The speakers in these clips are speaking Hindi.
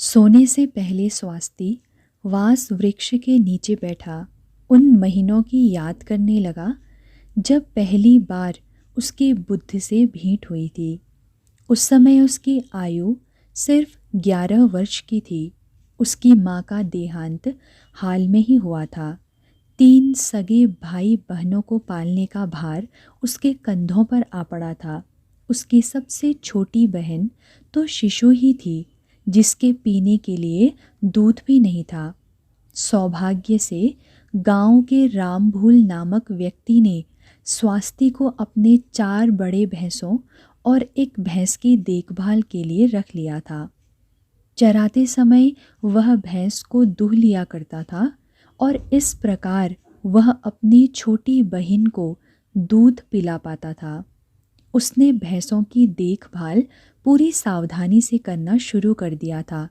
सोने से पहले स्वास्थी वास वृक्ष के नीचे बैठा उन महीनों की याद करने लगा जब पहली बार उसकी बुद्ध से भेंट हुई थी। उस समय उसकी आयु सिर्फ 11 वर्ष की थी। उसकी माँ का देहांत हाल में ही हुआ था। 3 सगे भाई बहनों को पालने का भार उसके कंधों पर आ पड़ा था। उसकी सबसे छोटी बहन तो शिशु ही थी, जिसके पीने के लिए दूध भी नहीं था। सौभाग्य से गांव के रामभूल नामक व्यक्ति ने स्वास्थी को अपने 4 बड़े भैंसों और एक भैंस की देखभाल के लिए रख लिया था। चराते समय वह भैंस को दूह लिया करता था और इस प्रकार वह अपनी छोटी बहन को दूध पिला पाता था। उसने भैंसों की देखभाल पूरी सावधानी से करना शुरू कर दिया था,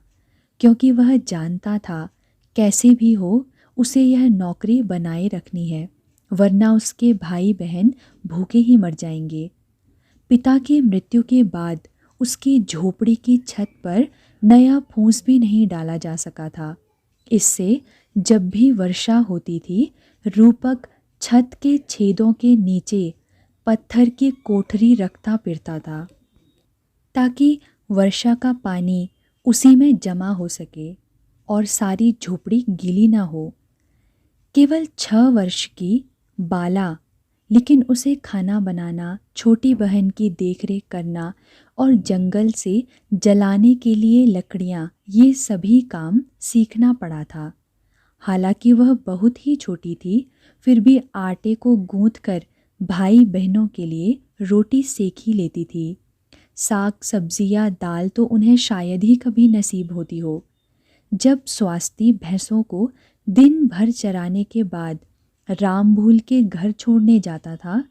क्योंकि वह जानता था कैसे भी हो उसे यह नौकरी बनाए रखनी है, वरना उसके भाई बहन भूखे ही मर जाएंगे। पिता की मृत्यु के बाद उसकी झोपड़ी की छत पर नया फूस भी नहीं डाला जा सका था। इससे जब भी वर्षा होती थी, रूपक छत के छेदों के नीचे पत्थर की कोठरी रखता फिरता था, ताकि वर्षा का पानी उसी में जमा हो सके और सारी झोपड़ी गीली ना हो। केवल 6 वर्ष की बाला, लेकिन उसे खाना बनाना, छोटी बहन की देखरेख करना और जंगल से जलाने के लिए लकड़ियाँ, ये सभी काम सीखना पड़ा था। हालांकि वह बहुत ही छोटी थी, फिर भी आटे को गूंथकर भाई बहनों के लिए रोटी सेक ही लेती थी। साग सब्जी या दाल तो उन्हें शायद ही कभी नसीब होती हो। जब स्वास्थी भैंसों को दिन भर चराने के बाद रामभूल के घर छोड़ने जाता था,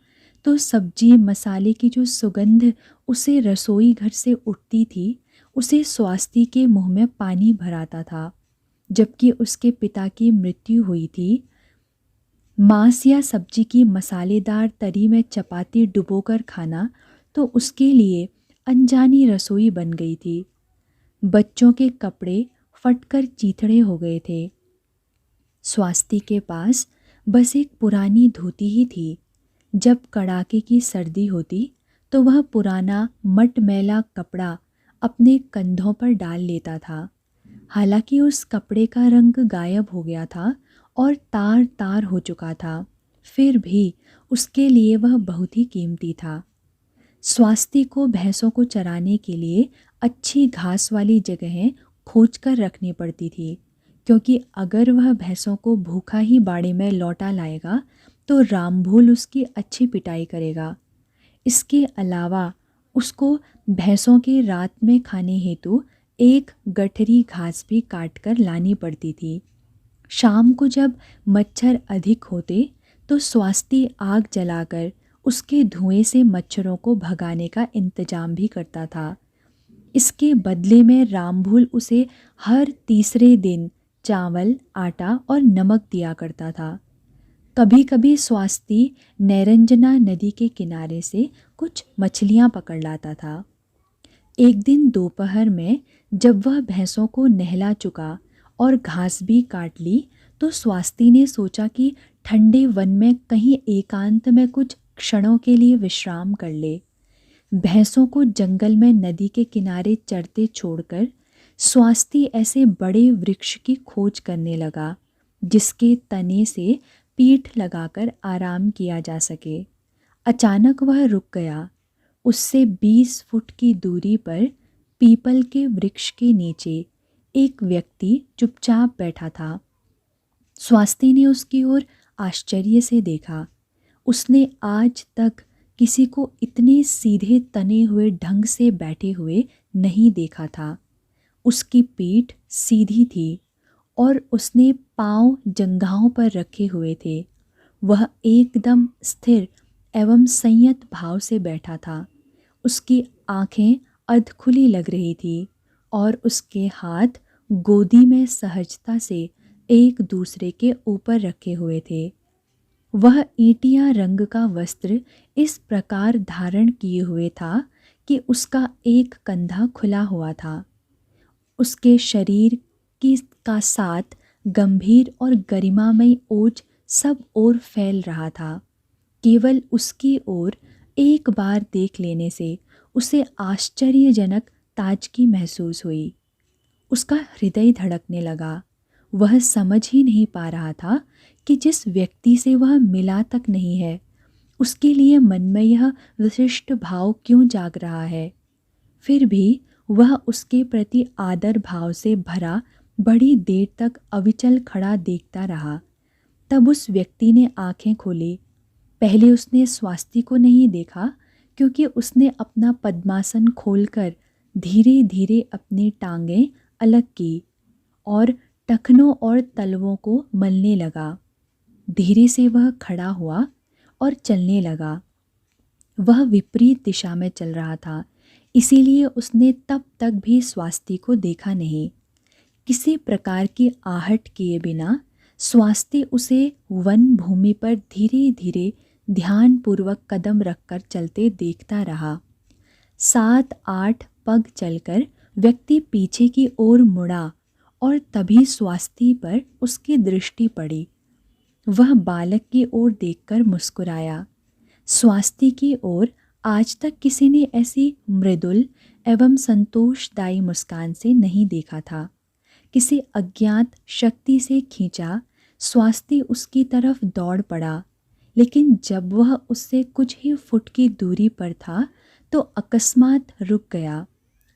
तो सब्जी मसाले की जो सुगंध उसे रसोई घर से उठती थी, उसे स्वास्थी के मुंह में पानी भराता था। जबकि उसके पिता की मृत्यु हुई थी, मांस या सब्जी की मसालेदार तरी में चपाती डुबोकर खाना तो उसके लिए अनजानी रसोई बन गई थी। बच्चों के कपड़े फटकर चीथड़े हो गए थे। स्वास्थी के पास बस एक पुरानी धोती ही थी। जब कड़ाके की सर्दी होती तो वह पुराना मटमैला कपड़ा अपने कंधों पर डाल लेता था। हालांकि उस कपड़े का रंग गायब हो गया था और तार तार हो चुका था, फिर भी उसके लिए वह बहुत ही कीमती था। स्वास्थी को भैंसों को चराने के लिए अच्छी घास वाली जगहें खोज कर रखनी पड़ती थी, क्योंकि अगर वह भैंसों को भूखा ही बाड़े में लौटा लाएगा तो रामभूल उसकी अच्छी पिटाई करेगा। इसके अलावा उसको भैंसों के रात में खाने हेतु एक गठरी घास भी काट कर लानी पड़ती थी। शाम को जब मच्छर अधिक होते तो स्वास्थी आग जलाकर उसके धुएं से मच्छरों को भगाने का इंतजाम भी करता था। इसके बदले में रामभूल उसे हर तीसरे दिन चावल, आटा और नमक दिया करता था। कभी कभी स्वास्थी नैरंजना नदी के किनारे से कुछ मछलियां पकड़ लाता था। एक दिन दोपहर में जब वह भैंसों को नहला चुका और घास भी काट ली, तो स्वास्थी ने सोचा कि ठंडे वन में कहीं एकांत में कुछ क्षणों के लिए विश्राम कर ले। भैंसों को जंगल में नदी के किनारे चरते छोड़कर स्वास्थी ऐसे बड़े वृक्ष की खोज करने लगा जिसके तने से पीठ लगाकर आराम किया जा सके। अचानक वह रुक गया। उससे 20 फुट की दूरी पर पीपल के वृक्ष के नीचे एक व्यक्ति चुपचाप बैठा था। स्वास्थी ने उसकी ओर आश्चर्य से देखा। उसने आज तक किसी को इतने सीधे तने हुए ढंग से बैठे हुए नहीं देखा था। उसकी पीठ सीधी थी और उसने पांव जंघाओं पर रखे हुए थे। वह एकदम स्थिर एवं संयत भाव से बैठा था। उसकी आंखें अधखुली लग रही थी और उसके हाथ गोदी में सहजता से एक दूसरे के ऊपर रखे हुए थे। वह ईंटिया रंग का वस्त्र इस प्रकार धारण किए हुए था कि उसका एक कंधा खुला हुआ था। उसके शरीर की का साथ गंभीर और गरिमामय ओज सब ओर फैल रहा था। केवल उसकी ओर एक बार देख लेने से उसे आश्चर्यजनक ताजगी महसूस हुई। उसका हृदय धड़कने लगा। वह समझ ही नहीं पा रहा था कि जिस व्यक्ति से वह मिला तक नहीं है, उसके लिए मन में यह विशिष्ट भाव क्यों जाग रहा है। फिर भी वह उसके प्रति आदर भाव से भरा बड़ी देर तक अविचल खड़ा देखता रहा। तब उस व्यक्ति ने आंखें खोली। पहले उसने स्वास्ति को नहीं देखा, क्योंकि उसने अपना पद्मासन खोलकर धीरे धीरे अपनी टांगें अलग की और टखनों और तलवों को मलने लगा। धीरे से वह खड़ा हुआ और चलने लगा। वह विपरीत दिशा में चल रहा था, इसीलिए उसने तब तक भी स्वास्ति को देखा नहीं। किसी प्रकार की आहट किए बिना स्वास्ति उसे वन भूमि पर धीरे धीरे ध्यानपूर्वक कदम रखकर चलते देखता रहा। 7-8 पग चलकर व्यक्ति पीछे की ओर मुड़ा और तभी स्वास्ति पर उसकी दृष्टि पड़ी। वह बालक की ओर देखकर मुस्कुराया। स्वास्ति की ओर आज तक किसी ने ऐसी मृदुल एवं संतोषदायी मुस्कान से नहीं देखा था। किसी अज्ञात शक्ति से खींचा स्वास्ति उसकी तरफ दौड़ पड़ा, लेकिन जब वह उससे कुछ ही फुट की दूरी पर था तो अकस्मात रुक गया।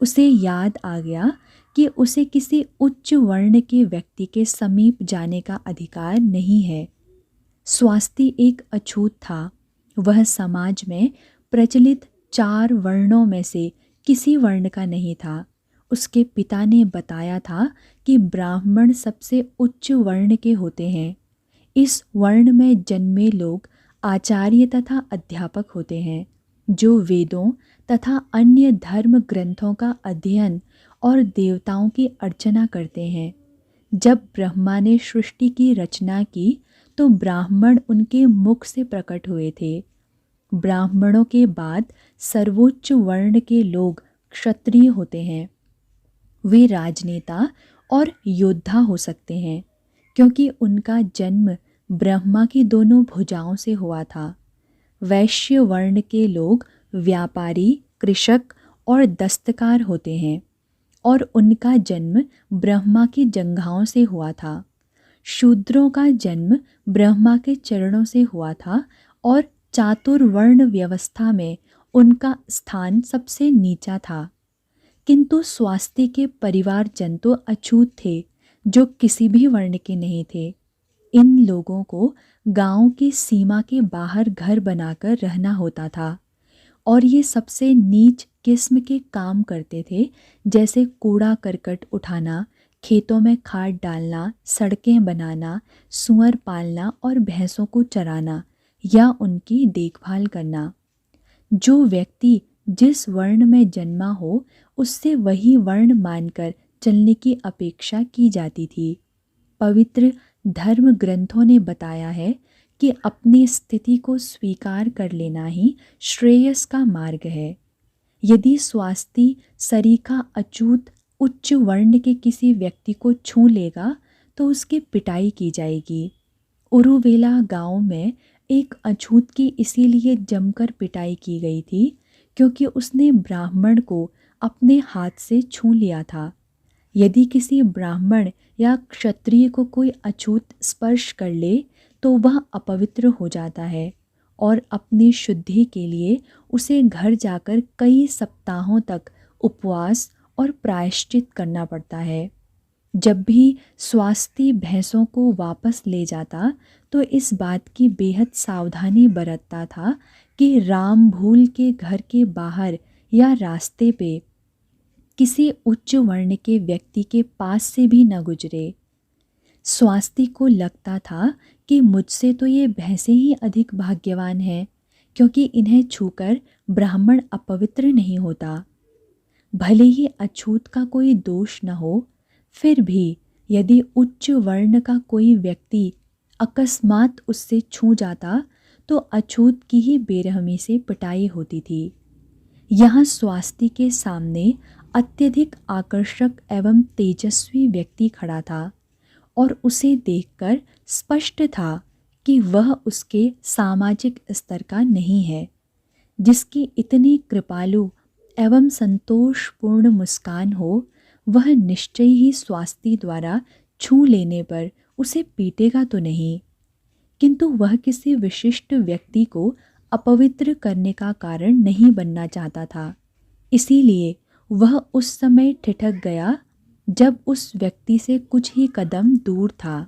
उसे याद आ गया कि उसे किसी उच्च वर्ण के व्यक्ति के समीप जाने का अधिकार नहीं है। स्वास्ति एक अछूत था। वह समाज में प्रचलित 4 वर्णों में से किसी वर्ण का नहीं था। उसके पिता ने बताया था कि ब्राह्मण सबसे उच्च वर्ण के होते हैं। इस वर्ण में जन्मे लोग आचार्य तथा अध्यापक होते हैं, जो वेदों तथा अन्य धर्म ग्रंथों का अध्ययन और देवताओं की अर्चना करते हैं। जब ब्रह्मा ने सृष्टि की रचना की तो ब्राह्मण उनके मुख से प्रकट हुए थे। ब्राह्मणों के बाद सर्वोच्च वर्ण के लोग क्षत्रिय होते हैं। वे राजनेता और योद्धा हो सकते हैं, क्योंकि उनका जन्म ब्रह्मा की दोनों भुजाओं से हुआ था। वैश्य वर्ण के लोग व्यापारी, कृषक और दस्तकार होते हैं और उनका जन्म ब्रह्मा की जंघाओं से हुआ था। शूद्रों का जन्म ब्रह्मा के चरणों से हुआ था और चातुर्वर्ण व्यवस्था में उनका स्थान सबसे नीचा था। किंतु स्वास्ति के परिवारजन तो अछूत थे, जो किसी भी वर्ण के नहीं थे। इन लोगों को गांव की सीमा के बाहर घर बनाकर रहना होता था और ये सबसे नीच किस्म के काम करते थे, जैसे कूड़ा करकट उठाना, खेतों में खाद डालना, सड़कें बनाना, सूअर पालना और भैंसों को चराना या उनकी देखभाल करना। जो व्यक्ति जिस वर्ण में जन्मा हो, उससे वही वर्ण मानकर चलने की अपेक्षा की जाती थी। पवित्र धर्म ग्रंथों ने बताया है कि अपनी स्थिति को स्वीकार कर लेना ही श्रेयस का मार्ग है। यदि स्वास्ति सरीखा अछूत उच्च वर्ण के किसी व्यक्ति को छू लेगा तो उसकी पिटाई की जाएगी। उरुवेला गांव में एक अछूत की इसीलिए जमकर पिटाई की गई थी, क्योंकि उसने ब्राह्मण को अपने हाथ से छू लिया था। यदि किसी ब्राह्मण या क्षत्रिय को कोई अछूत स्पर्श कर ले तो वह अपवित्र हो जाता है और अपनी शुद्धि के लिए उसे घर जाकर कई सप्ताहों तक उपवास और प्रायश्चित करना पड़ता है। जब भी स्वास्ति भैंसों को वापस ले जाता तो इस बात की बेहद सावधानी बरतता था कि राम भूल के घर के बाहर या रास्ते पे किसी उच्च वर्ण के व्यक्ति के पास से भी न गुजरे। स्वास्ति को लगता था कि मुझसे तो ये भैंसें ही अधिक भाग्यवान हैं, क्योंकि इन्हें छूकर ब्राह्मण अपवित्र नहीं होता। भले ही अछूत का कोई दोष न हो, फिर भी यदि उच्च वर्ण का कोई व्यक्ति अकस्मात उससे छू जाता तो अछूत की ही बेरहमी से पिटाई होती थी। यहाँ स्वास्ति के सामने अत्यधिक आकर्षक एवं तेजस्वी व्यक्ति खड़ा था और उसे देखकर स्पष्ट था कि वह उसके सामाजिक स्तर का नहीं है। जिसकी इतनी कृपालु एवं संतोषपूर्ण मुस्कान हो, वह निश्चय ही स्वास्ति द्वारा छू लेने पर उसे पीटेगा तो नहीं, किंतु वह किसी विशिष्ट व्यक्ति को अपवित्र करने का कारण नहीं बनना चाहता था। इसीलिए वह उस समय ठिठक गया जब उस व्यक्ति से कुछ ही कदम दूर था।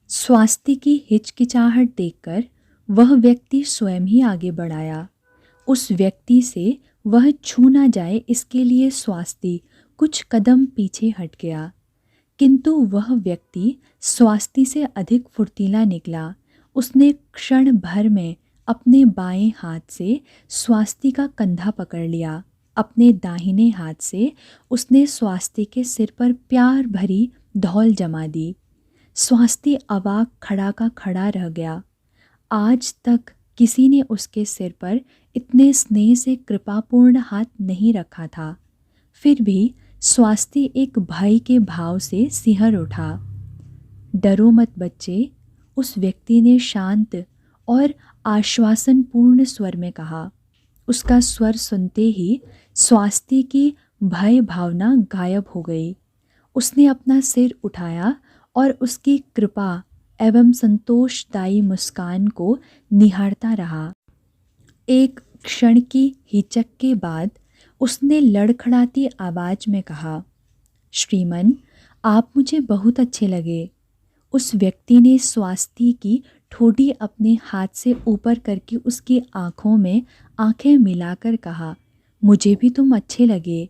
स्वास्ति की हिचकिचाहट देखकर वह व्यक्ति स्वयं ही आगे बढ़ाया। उस व्यक्ति से वह छू ना जाए इसके लिए स्वास्ति कुछ कदम पीछे हट गया, किंतु वह व्यक्ति स्वास्ति से अधिक फुर्तीला निकला। उसने क्षण भर में अपने बाएं हाथ से स्वास्ति का कंधा पकड़ लिया। अपने दाहिने हाथ से उसने स्वास्ति के सिर पर प्यार भरी धौल जमा दी। स्वास्ति अवाक खड़ा का खड़ा रह गया। आज तक किसी ने उसके सिर पर इतने स्नेह से कृपापूर्ण हाथ नहीं रखा था। फिर भी स्वास्ति एक भय के भाव से सिहर उठा। डरो मत बच्चे, उस व्यक्ति ने शांत और आश्वासनपूर्ण स्वर में कहा। उसका स्वर सुनते ही स्वास्ति की भय भावना गायब हो गई। उसने अपना सिर उठाया और उसकी कृपा एवं संतोषदायी मुस्कान को निहारता रहा। एक क्षण की हिचक के बाद उसने लड़खड़ाती आवाज में कहा, श्रीमन, आप मुझे बहुत अच्छे लगे। उस व्यक्ति ने स्वास्ति की ठोड़ी अपने हाथ से ऊपर करके उसकी आंखों में आंखें मिलाकर कहा, मुझे भी तुम अच्छे लगे।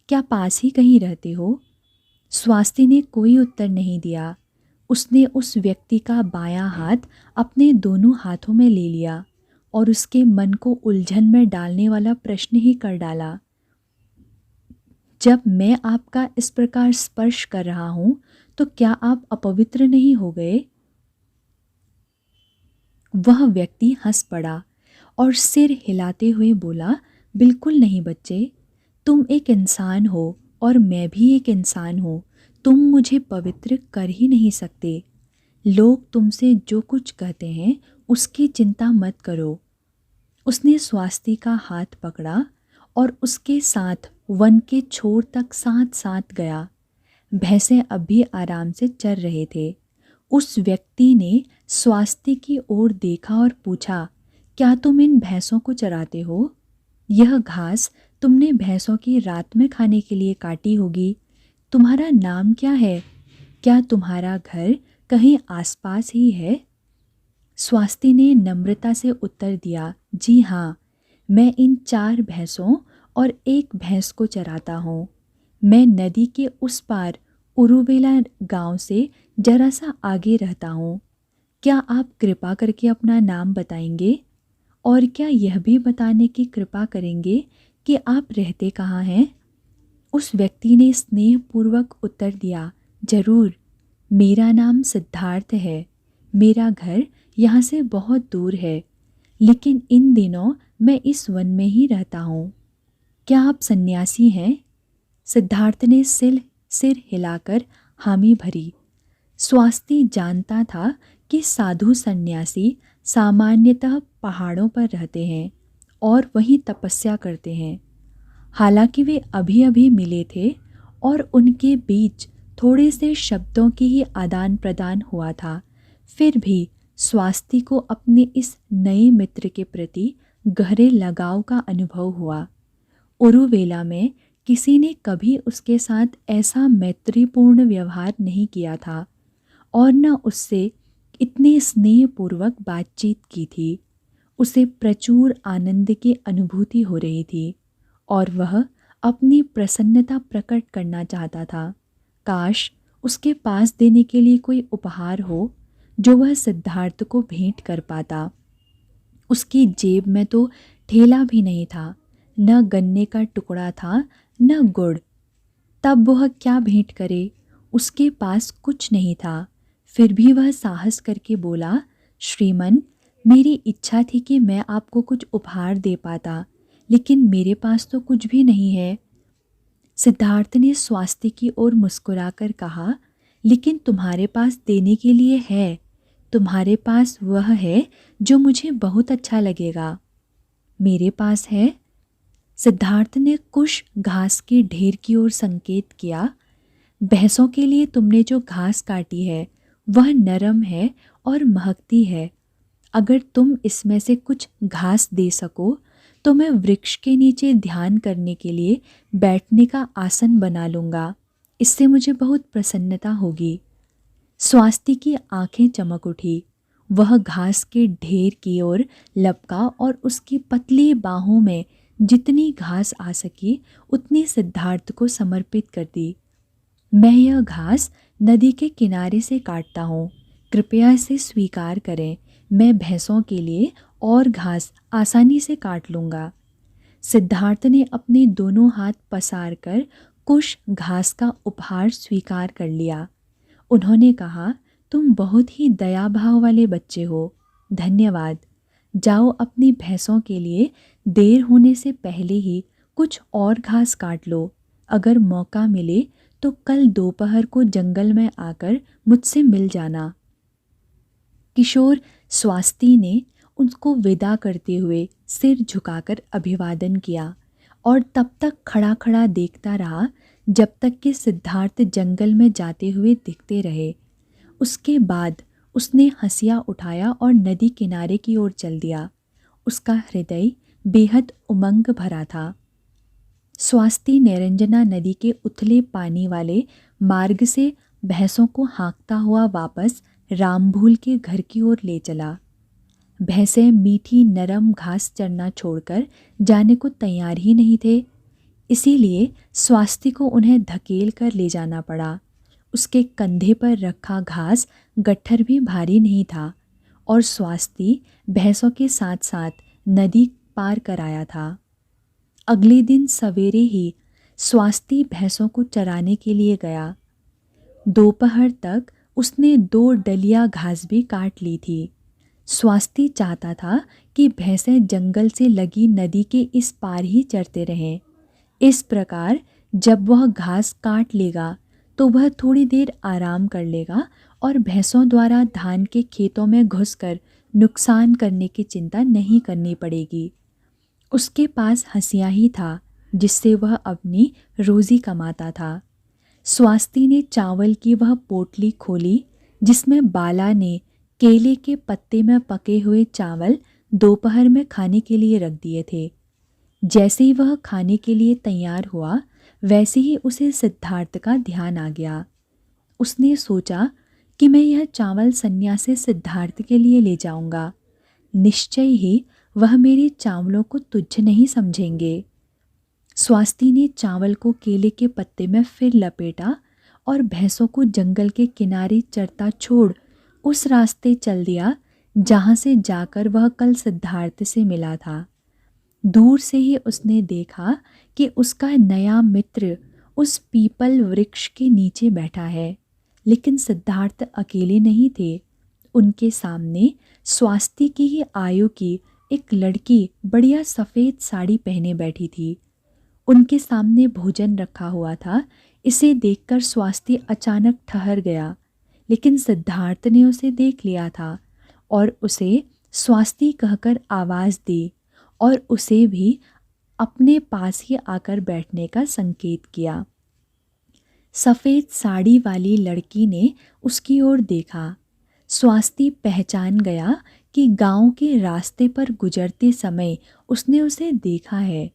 क्या पास ही कहीं रहते हो? स्वास्ति ने कोई उत्तर नहीं दिया। उसने उस व्यक्ति का बायां हाथ अपने दोनों हाथों में ले लिया और उसके मन को उलझन में डालने वाला प्रश्न ही कर डाला, जब मैं आपका इस प्रकार स्पर्श कर रहा हूं तो क्या आप अपवित्र नहीं हो गए? वह व्यक्ति हंस पड़ा और सिर हिलाते हुए बोला, बिल्कुल नहीं बच्चे, तुम एक इंसान हो और मैं भी एक इंसान हूँ। तुम मुझे पवित्र कर ही नहीं सकते। लोग तुमसे जो कुछ कहते हैं उसकी चिंता मत करो। उसने स्वास्ति का हाथ पकड़ा और उसके साथ वन के छोर तक साथ साथ गया। भैंसें अब भी आराम से चर रहे थे। उस व्यक्ति ने स्वास्ति की ओर देखा और पूछा, क्या तुम इन भैंसों को चराते हो? यह घास तुमने भैंसों की रात में खाने के लिए काटी होगी। तुम्हारा नाम क्या है? क्या तुम्हारा घर कहीं आसपास ही है? स्वास्ति ने नम्रता से उत्तर दिया, जी हाँ, मैं इन 4 भैंसों और एक भैंस को चराता हूँ। मैं नदी के उस पार उरुवेला गांव से जरा सा आगे रहता हूँ। क्या आप कृपा करके अपना नाम बताएंगे? और क्या यह भी बताने की कृपा करेंगे कि आप रहते कहाँ हैं? उस व्यक्ति ने स्नेहपूर्वक उत्तर दिया, जरूर, मेरा नाम सिद्धार्थ है। मेरा घर यहाँ से बहुत दूर है, लेकिन इन दिनों मैं इस वन में ही रहता हूँ। क्या आप सन्यासी हैं? सिद्धार्थ ने सिर हिलाकर हामी भरी। स्वास्ति जानता था कि साधु सन्यासी सामान्यतः पहाड़ों पर रहते हैं और वहीं तपस्या करते हैं। हालांकि वे अभी अभी मिले थे और उनके बीच थोड़े से शब्दों की ही आदान प्रदान हुआ था, फिर भी स्वास्ति को अपने इस नए मित्र के प्रति गहरे लगाव का अनुभव हुआ। उरुवेला में किसी ने कभी उसके साथ ऐसा मैत्रीपूर्ण व्यवहार नहीं किया था और न उससे इतने स्नेहपूर्वक बातचीत की थी। उसे प्रचुर आनंद की अनुभूति हो रही थी और वह अपनी प्रसन्नता प्रकट करना चाहता था। काश उसके पास देने के लिए कोई उपहार हो जो वह सिद्धार्थ को भेंट कर पाता। उसकी जेब में तो ठेला भी नहीं था, न गन्ने का टुकड़ा था, न गुड़। तब वह क्या भेंट करे? उसके पास कुछ नहीं था। फिर भी वह साहस करके बोला, श्रीमन, मेरी इच्छा थी कि मैं आपको कुछ उपहार दे पाता, लेकिन मेरे पास तो कुछ भी नहीं है। सिद्धार्थ ने स्वास्ति की ओर मुस्कुराकर कहा, लेकिन तुम्हारे पास देने के लिए है। तुम्हारे पास वह है जो मुझे बहुत अच्छा लगेगा। मेरे पास है। सिद्धार्थ ने कुश घास के ढेर की ओर संकेत किया। भैंसों के लिए तुमने जो घास काटी है वह नरम है और महकती है। अगर तुम इसमें से कुछ घास दे सको तो मैं वृक्ष के नीचे ध्यान करने के लिए बैठने का आसन बना लूँगा। इससे मुझे बहुत प्रसन्नता होगी। स्वास्ति की आंखें चमक उठी। वह घास के ढेर की ओर लपका और उसकी पतली बाहों में जितनी घास आ सकी उतनी सिद्धार्थ को समर्पित कर दी। मैं यह घास नदी के किनारे से काटता हूँ। कृपया इसे स्वीकार करें। मैं भैंसों के लिए और घास आसानी से काट लूँगा। सिद्धार्थ ने अपने दोनों हाथ पसार कर कुछ घास का उपहार स्वीकार कर लिया। उन्होंने कहा, तुम बहुत ही दया भाव वाले बच्चे हो। धन्यवाद। जाओ अपनी भैंसों के लिए देर होने से पहले ही कुछ और घास काट लो। अगर मौका मिले तो कल दोपहर को जंगल में आकर मुझसे मिल जाना। किशोर स्वास्ति ने उनको विदा करते हुए सिर झुकाकर अभिवादन किया और तब तक खड़ा खड़ा देखता रहा जब तक कि सिद्धार्थ जंगल में जाते हुए दिखते रहे। उसके बाद उसने हंसिया उठाया और नदी किनारे की ओर चल दिया। उसका हृदय बेहद उमंग भरा था। स्वास्ति निरंजना नदी के उथले पानी वाले मार्ग से भैंसों को हाँकता हुआ वापस रामभूल के घर की ओर ले चला। भैंसें मीठी नरम घास चरना छोड़कर जाने को तैयार ही नहीं थे, इसीलिए स्वास्ति को उन्हें धकेल कर ले जाना पड़ा। उसके कंधे पर रखा घास गट्ठर भी भारी नहीं था और स्वास्ति भैंसों के साथ साथ नदी पार कर आया था। अगले दिन सवेरे ही स्वास्ति भैंसों को चराने के लिए गया। दोपहर तक उसने 2 डलिया घास भी काट ली थी। स्वास्ति चाहता था कि भैंसें जंगल से लगी नदी के इस पार ही चरते रहें। इस प्रकार जब वह घास काट लेगा तो वह थोड़ी देर आराम कर लेगा और भैंसों द्वारा धान के खेतों में घुसकर नुकसान करने की चिंता नहीं करनी पड़ेगी। उसके पास हंसिया ही था जिससे वह अपनी रोज़ी कमाता था। स्वास्ति ने चावल की वह पोटली खोली जिसमें बाला ने केले के पत्ते में पके हुए चावल दोपहर में खाने के लिए रख दिए थे। जैसे ही वह खाने के लिए तैयार हुआ वैसे ही उसे सिद्धार्थ का ध्यान आ गया। उसने सोचा कि मैं यह चावल सन्यासी सिद्धार्थ के लिए ले जाऊंगा। निश्चय ही वह मेरे चावलों को तुच्छ नहीं समझेंगे। स्वास्ति ने चावल को केले के पत्ते में फिर लपेटा और भैंसों को जंगल के किनारे चरता छोड़ उस रास्ते चल दिया जहाँ से जाकर वह कल सिद्धार्थ से मिला था। दूर से ही उसने देखा कि उसका नया मित्र उस पीपल वृक्ष के नीचे बैठा है, लेकिन सिद्धार्थ अकेले नहीं थे। उनके सामने स्वास्ति की ही आयु की एक लड़की बढ़िया सफ़ेद साड़ी पहने बैठी थी। उनके सामने भोजन रखा हुआ था। इसे देखकर स्वास्ति अचानक ठहर गया, लेकिन सिद्धार्थ ने उसे देख लिया था और उसे स्वास्ति कहकर आवाज़ दी और उसे भी अपने पास ही आकर बैठने का संकेत किया। सफ़ेद साड़ी वाली लड़की ने उसकी ओर देखा। स्वास्ति पहचान गया कि गांव के रास्ते पर गुजरते समय उसने उसे देखा है।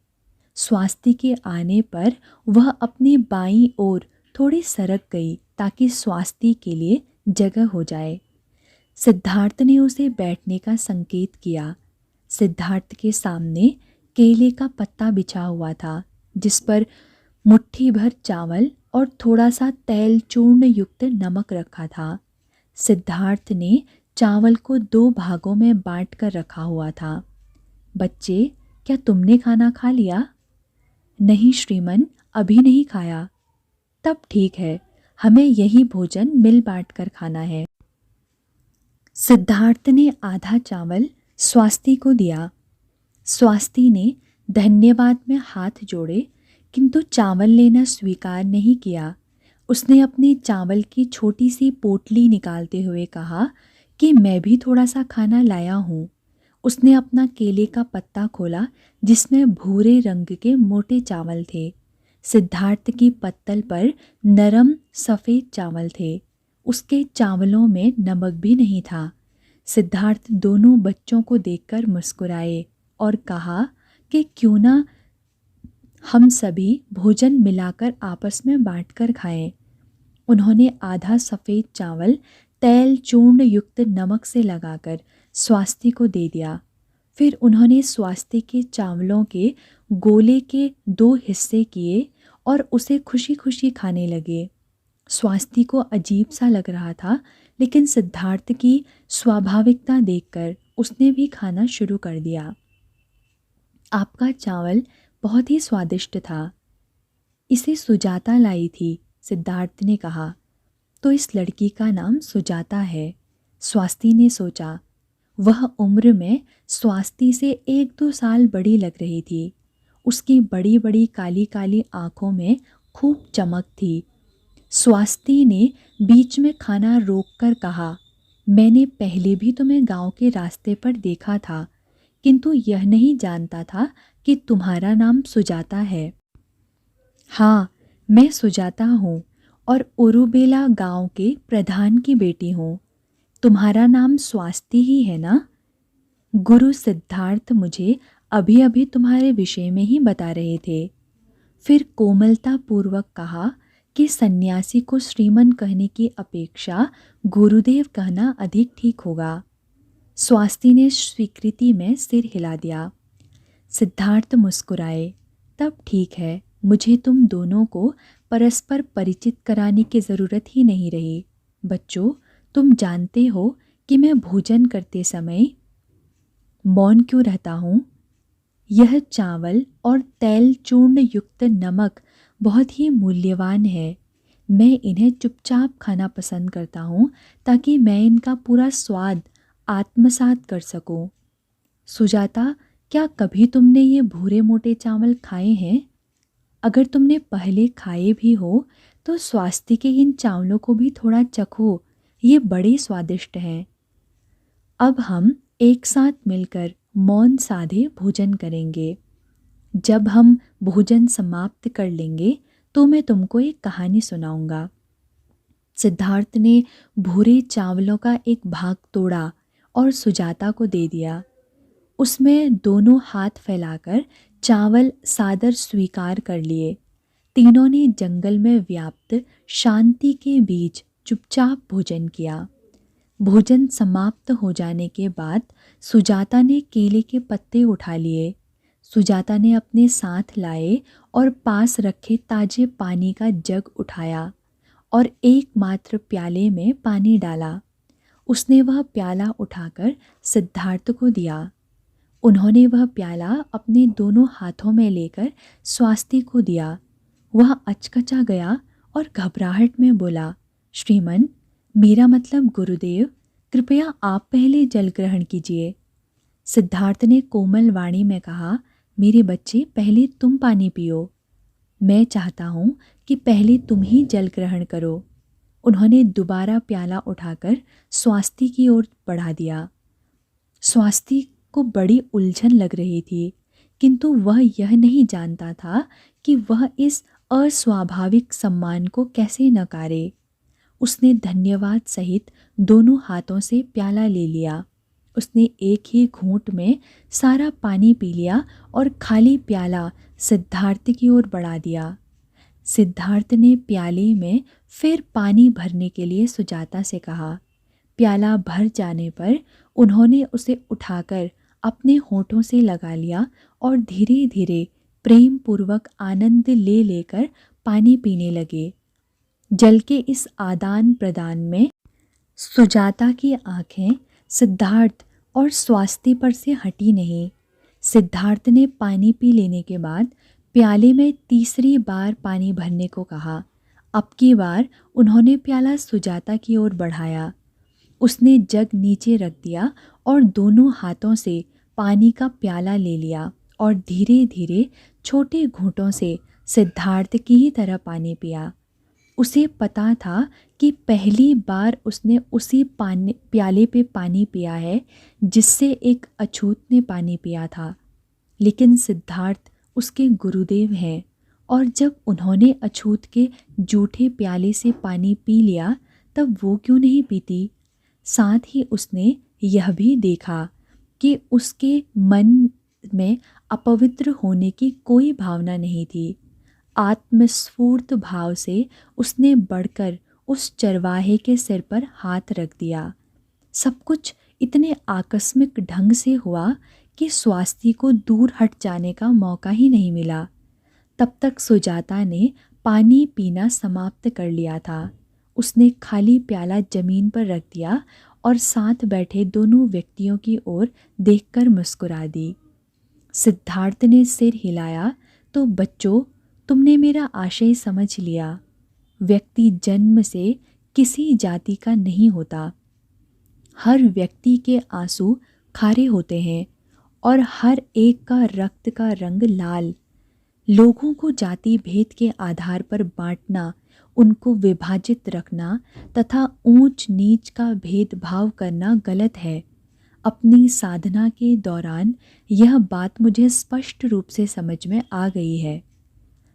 स्वास्ति के आने पर वह अपनी बाईं ओर थोड़ी सरक गई ताकि स्वास्ति के लिए जगह हो जाए। सिद्धार्थ ने उसे बैठने का संकेत किया। सिद्धार्थ के सामने केले का पत्ता बिछा हुआ था जिस पर मुट्ठी भर चावल और थोड़ा सा तेल चूर्ण युक्त नमक रखा था। सिद्धार्थ ने चावल को 2 भागों में बांट कर रखा हुआ था। बच्चे, क्या तुमने खाना खा लिया? नहीं श्रीमन, अभी नहीं खाया। तब ठीक है, हमें यही भोजन मिल बांट कर खाना है। सिद्धार्थ ने आधा चावल स्वास्ति को दिया। स्वास्ति ने धन्यवाद में हाथ जोड़े किंतु चावल लेना स्वीकार नहीं किया। उसने अपने चावल की छोटी सी पोटली निकालते हुए कहा कि मैं भी थोड़ा सा खाना लाया हूँ। उसने अपना केले का पत्ता खोला जिसमें भूरे रंग के मोटे चावल थे। सिद्धार्थ की पत्तल पर नरम सफ़ेद चावल थे। उसके चावलों में नमक भी नहीं था। सिद्धार्थ दोनों बच्चों को देखकर मुस्कुराए और कहा कि क्यों ना हम सभी भोजन मिलाकर आपस में बांटकर खाएं। उन्होंने आधा सफ़ेद चावल तेल चूर्ण युक्त नमक से लगाकर स्वास्थी को दे दिया। फिर उन्होंने स्वास्थी के चावलों के गोले के 2 हिस्से किए और उसे खुशी खुशी खाने लगे। स्वास्थी को अजीब सा लग रहा था, लेकिन सिद्धार्थ की स्वाभाविकता देखकर उसने भी खाना शुरू कर दिया। आपका चावल बहुत ही स्वादिष्ट था। इसे सुजाता लाई थी, सिद्धार्थ ने कहा। तो इस लड़की का नाम सुजाता है, स्वास्थी ने सोचा। वह उम्र में स्वास्थी से 1-2 साल बड़ी लग रही थी। उसकी बड़ी बड़ी काली काली आंखों में खूब चमक थी। स्वास्थी ने बीच में खाना रोककर कहा, मैंने पहले भी तुम्हें गांव के रास्ते पर देखा था, किंतु यह नहीं जानता था कि तुम्हारा नाम सुजाता है। हाँ, मैं सुजाता हूँ और उरुबेला गांव के प्रधान की बेटी हूँ। तुम्हारा नाम स्वास्थी ही है ना? गुरु सिद्धार्थ मुझे अभी अभी तुम्हारे विषय में ही बता रहे थे। फिर कोमलता पूर्वक कहा कि सन्यासी को श्रीमन कहने की अपेक्षा गुरुदेव कहना अधिक ठीक होगा। स्वास्थी ने स्वीकृति में सिर हिला दिया। सिद्धार्थ मुस्कुराए। तब ठीक है, मुझे तुम दोनों को परस्पर परिचित कराने की ज़रूरत ही नहीं रही। बच्चों, तुम जानते हो कि मैं भोजन करते समय मौन क्यों रहता हूँ? यह चावल और तेल चूर्ण युक्त नमक बहुत ही मूल्यवान है। मैं इन्हें चुपचाप खाना पसंद करता हूँ ताकि मैं इनका पूरा स्वाद आत्मसात कर सकूँ। सुजाता, क्या कभी तुमने ये भूरे मोटे चावल खाए हैं? अगर तुमने पहले खाए भी हो तो स्वास्थ्य के इन चावलों को भी थोड़ा चखो, ये बड़े स्वादिष्ट हैं। अब हम एक साथ मिलकर मौन साधे भोजन करेंगे। जब हम भोजन समाप्त कर लेंगे तो मैं तुमको एक कहानी सुनाऊंगा। सिद्धार्थ ने भूरे चावलों का एक भाग तोड़ा और सुजाता को दे दिया। उसमें दोनों हाथ फैलाकर चावल सादर स्वीकार कर लिए। तीनों ने जंगल में व्याप्त शांति के बीच चुपचाप भोजन किया। भोजन समाप्त हो जाने के बाद सुजाता ने केले के पत्ते उठा लिए। सुजाता ने अपने साथ लाए और पास रखे ताजे पानी का जग उठाया और एकमात्र प्याले में पानी डाला। उसने वह प्याला उठाकर सिद्धार्थ को दिया। उन्होंने वह प्याला अपने दोनों हाथों में लेकर स्वास्थी को दिया। वह अचकचा गया और घबराहट में बोला, श्रीमन, मेरा मतलब गुरुदेव, कृपया आप पहले जल ग्रहण कीजिए। सिद्धार्थ ने कोमल वाणी में कहा, मेरे बच्चे, पहले तुम पानी पियो। मैं चाहता हूँ कि पहले तुम ही जल ग्रहण करो। उन्होंने दोबारा प्याला उठाकर स्वास्थी की ओर बढ़ा दिया। स्वास्थी को बड़ी उलझन लग रही थी, किंतु वह यह नहीं जानता था कि वह इस अस्वाभाविक सम्मान को कैसे नकारे। उसने धन्यवाद सहित दोनों हाथों से प्याला ले लिया। उसने एक ही घूंट में सारा पानी पी लिया और खाली प्याला सिद्धार्थ की ओर बढ़ा दिया। सिद्धार्थ ने प्याले में फिर पानी भरने के लिए सुजाता से कहा। प्याला भर जाने पर उन्होंने उसे उठाकर अपने होठों से लगा लिया और धीरे धीरे प्रेम पूर्वक आनंद ले लेकर पानी पीने लगे। जल के इस आदान प्रदान में सुजाता की आंखें सिद्धार्थ और स्वास्थी पर से हटी नहीं। सिद्धार्थ ने पानी पी लेने के बाद प्याले में तीसरी बार पानी भरने को कहा। अब की बार उन्होंने प्याला सुजाता की ओर बढ़ाया। उसने जग नीचे रख दिया और दोनों हाथों से पानी का प्याला ले लिया और धीरे धीरे छोटे घूंटों से सिद्धार्थ की ही तरह पानी पिया। उसे पता था कि पहली बार उसने उसी प्याले पे पानी पिया है जिससे एक अछूत ने पानी पिया था। लेकिन सिद्धार्थ उसके गुरुदेव हैं और जब उन्होंने अछूत के जूठे प्याले से पानी पी लिया तब वो क्यों नहीं पीती। साथ ही उसने यह भी देखा कि उसके मन में अपवित्र होने की कोई भावना नहीं थी। आत्मस्फूर्त भाव से उसने बढ़कर उस चरवाहे के सिर पर हाथ रख दिया। सब कुछ इतने आकस्मिक ढंग से हुआ कि स्वास्थ्य को दूर हट जाने का मौका ही नहीं मिला। तब तक सुजाता ने पानी पीना समाप्त कर लिया था। उसने खाली प्याला जमीन पर रख दिया और साथ बैठे दोनों व्यक्तियों की ओर देखकर मुस्कुरा दी। सिद्धार्थ ने सिर हिलाया तो बच्चों, तुमने मेरा आशय समझ लिया। व्यक्ति जन्म से किसी जाति का नहीं होता। हर व्यक्ति के आंसू खारे होते हैं और हर एक का रक्त का रंग लाल। लोगों को जाति भेद के आधार पर बांटना, उनको विभाजित रखना तथा ऊंच नीच का भेदभाव करना गलत है। अपनी साधना के दौरान यह बात मुझे स्पष्ट रूप से समझ में आ गई है।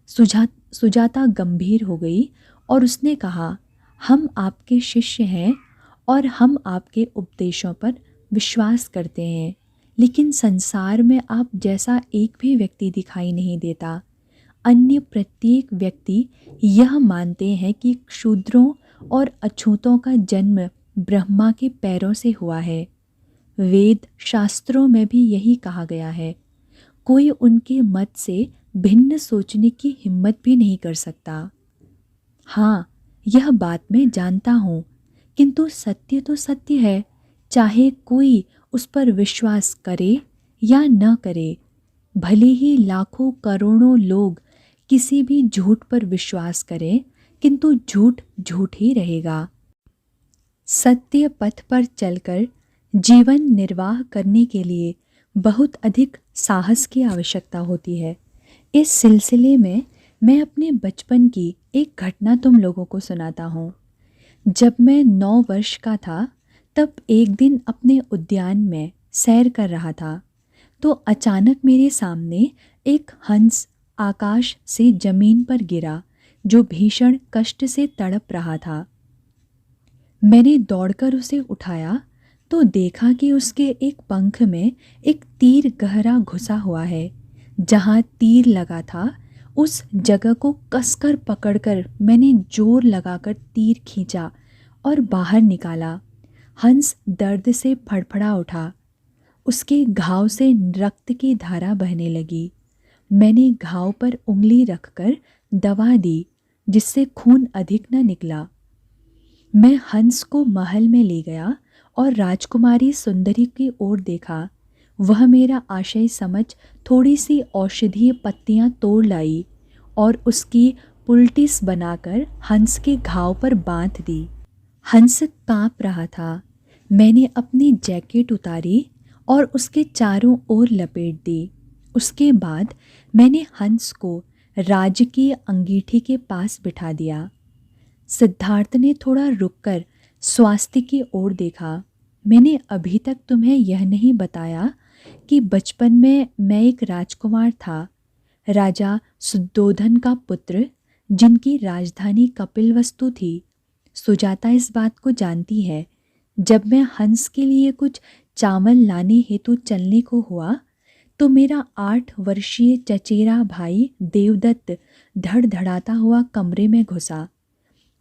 सुजाता गंभीर हो गई और उसने कहा, हम आपके शिष्य हैं और हम आपके उपदेशों पर विश्वास करते हैं, लेकिन संसार में आप जैसा एक भी व्यक्ति दिखाई नहीं देता। अन्य प्रत्येक व्यक्ति यह मानते हैं कि क्षुद्रों और अछूतों का जन्म ब्रह्मा के पैरों से हुआ है। वेद शास्त्रों में भी यही कहा गया है। कोई उनके मत से भिन्न सोचने की हिम्मत भी नहीं कर सकता। हाँ, यह बात मैं जानता हूँ, किंतु सत्य तो सत्य है, चाहे कोई उस पर विश्वास करे या न करे। भले ही लाखों करोड़ों लोग किसी भी झूठ पर विश्वास करें, किंतु झूठ झूठ ही रहेगा। सत्य पथ पर चलकर जीवन निर्वाह करने के लिए बहुत अधिक साहस की आवश्यकता होती है। इस सिलसिले में मैं अपने बचपन की एक घटना तुम लोगों को सुनाता हूँ। जब मैं 9 वर्ष का था तब एक दिन अपने उद्यान में सैर कर रहा था तो अचानक मेरे सामने एक हंस आकाश से जमीन पर गिरा जो भीषण कष्ट से तड़प रहा था। मैंने दौड़कर उसे उठाया तो देखा कि उसके एक पंख में एक तीर गहरा घुसा हुआ है। जहाँ तीर लगा था उस जगह को कसकर पकड़कर मैंने जोर लगाकर तीर खींचा और बाहर निकाला। हंस दर्द से फड़फड़ा उठा। उसके घाव से रक्त की धारा बहने लगी। मैंने घाव पर उंगली रखकर दवा दी जिससे खून अधिक न निकला। मैं हंस को महल में ले गया और राजकुमारी सुंदरी की ओर देखा। वह मेरा आशय समझ थोड़ी सी औषधीय पत्तियां तोड़ लाई और उसकी पुलटिस बनाकर हंस के घाव पर बांध दी। हंस कांप रहा था। मैंने अपनी जैकेट उतारी और उसके चारों ओर लपेट दी। उसके बाद मैंने हंस को राजकीय अंगीठी के पास बिठा दिया। सिद्धार्थ ने थोड़ा रुककर स्वास्थ्य की ओर देखा। मैंने अभी तक तुम्हें यह नहीं बताया कि बचपन में मैं एक राजकुमार था, राजा सुद्धोधन का पुत्र, जिनकी राजधानी कपिलवस्तु थी। सुजाता इस बात को जानती है। जब मैं हंस के लिए कुछ चावल लाने हेतु चलने को हुआ तो मेरा 8 वर्षीय चचेरा भाई देवदत्त धड़धड़ाता हुआ कमरे में घुसा।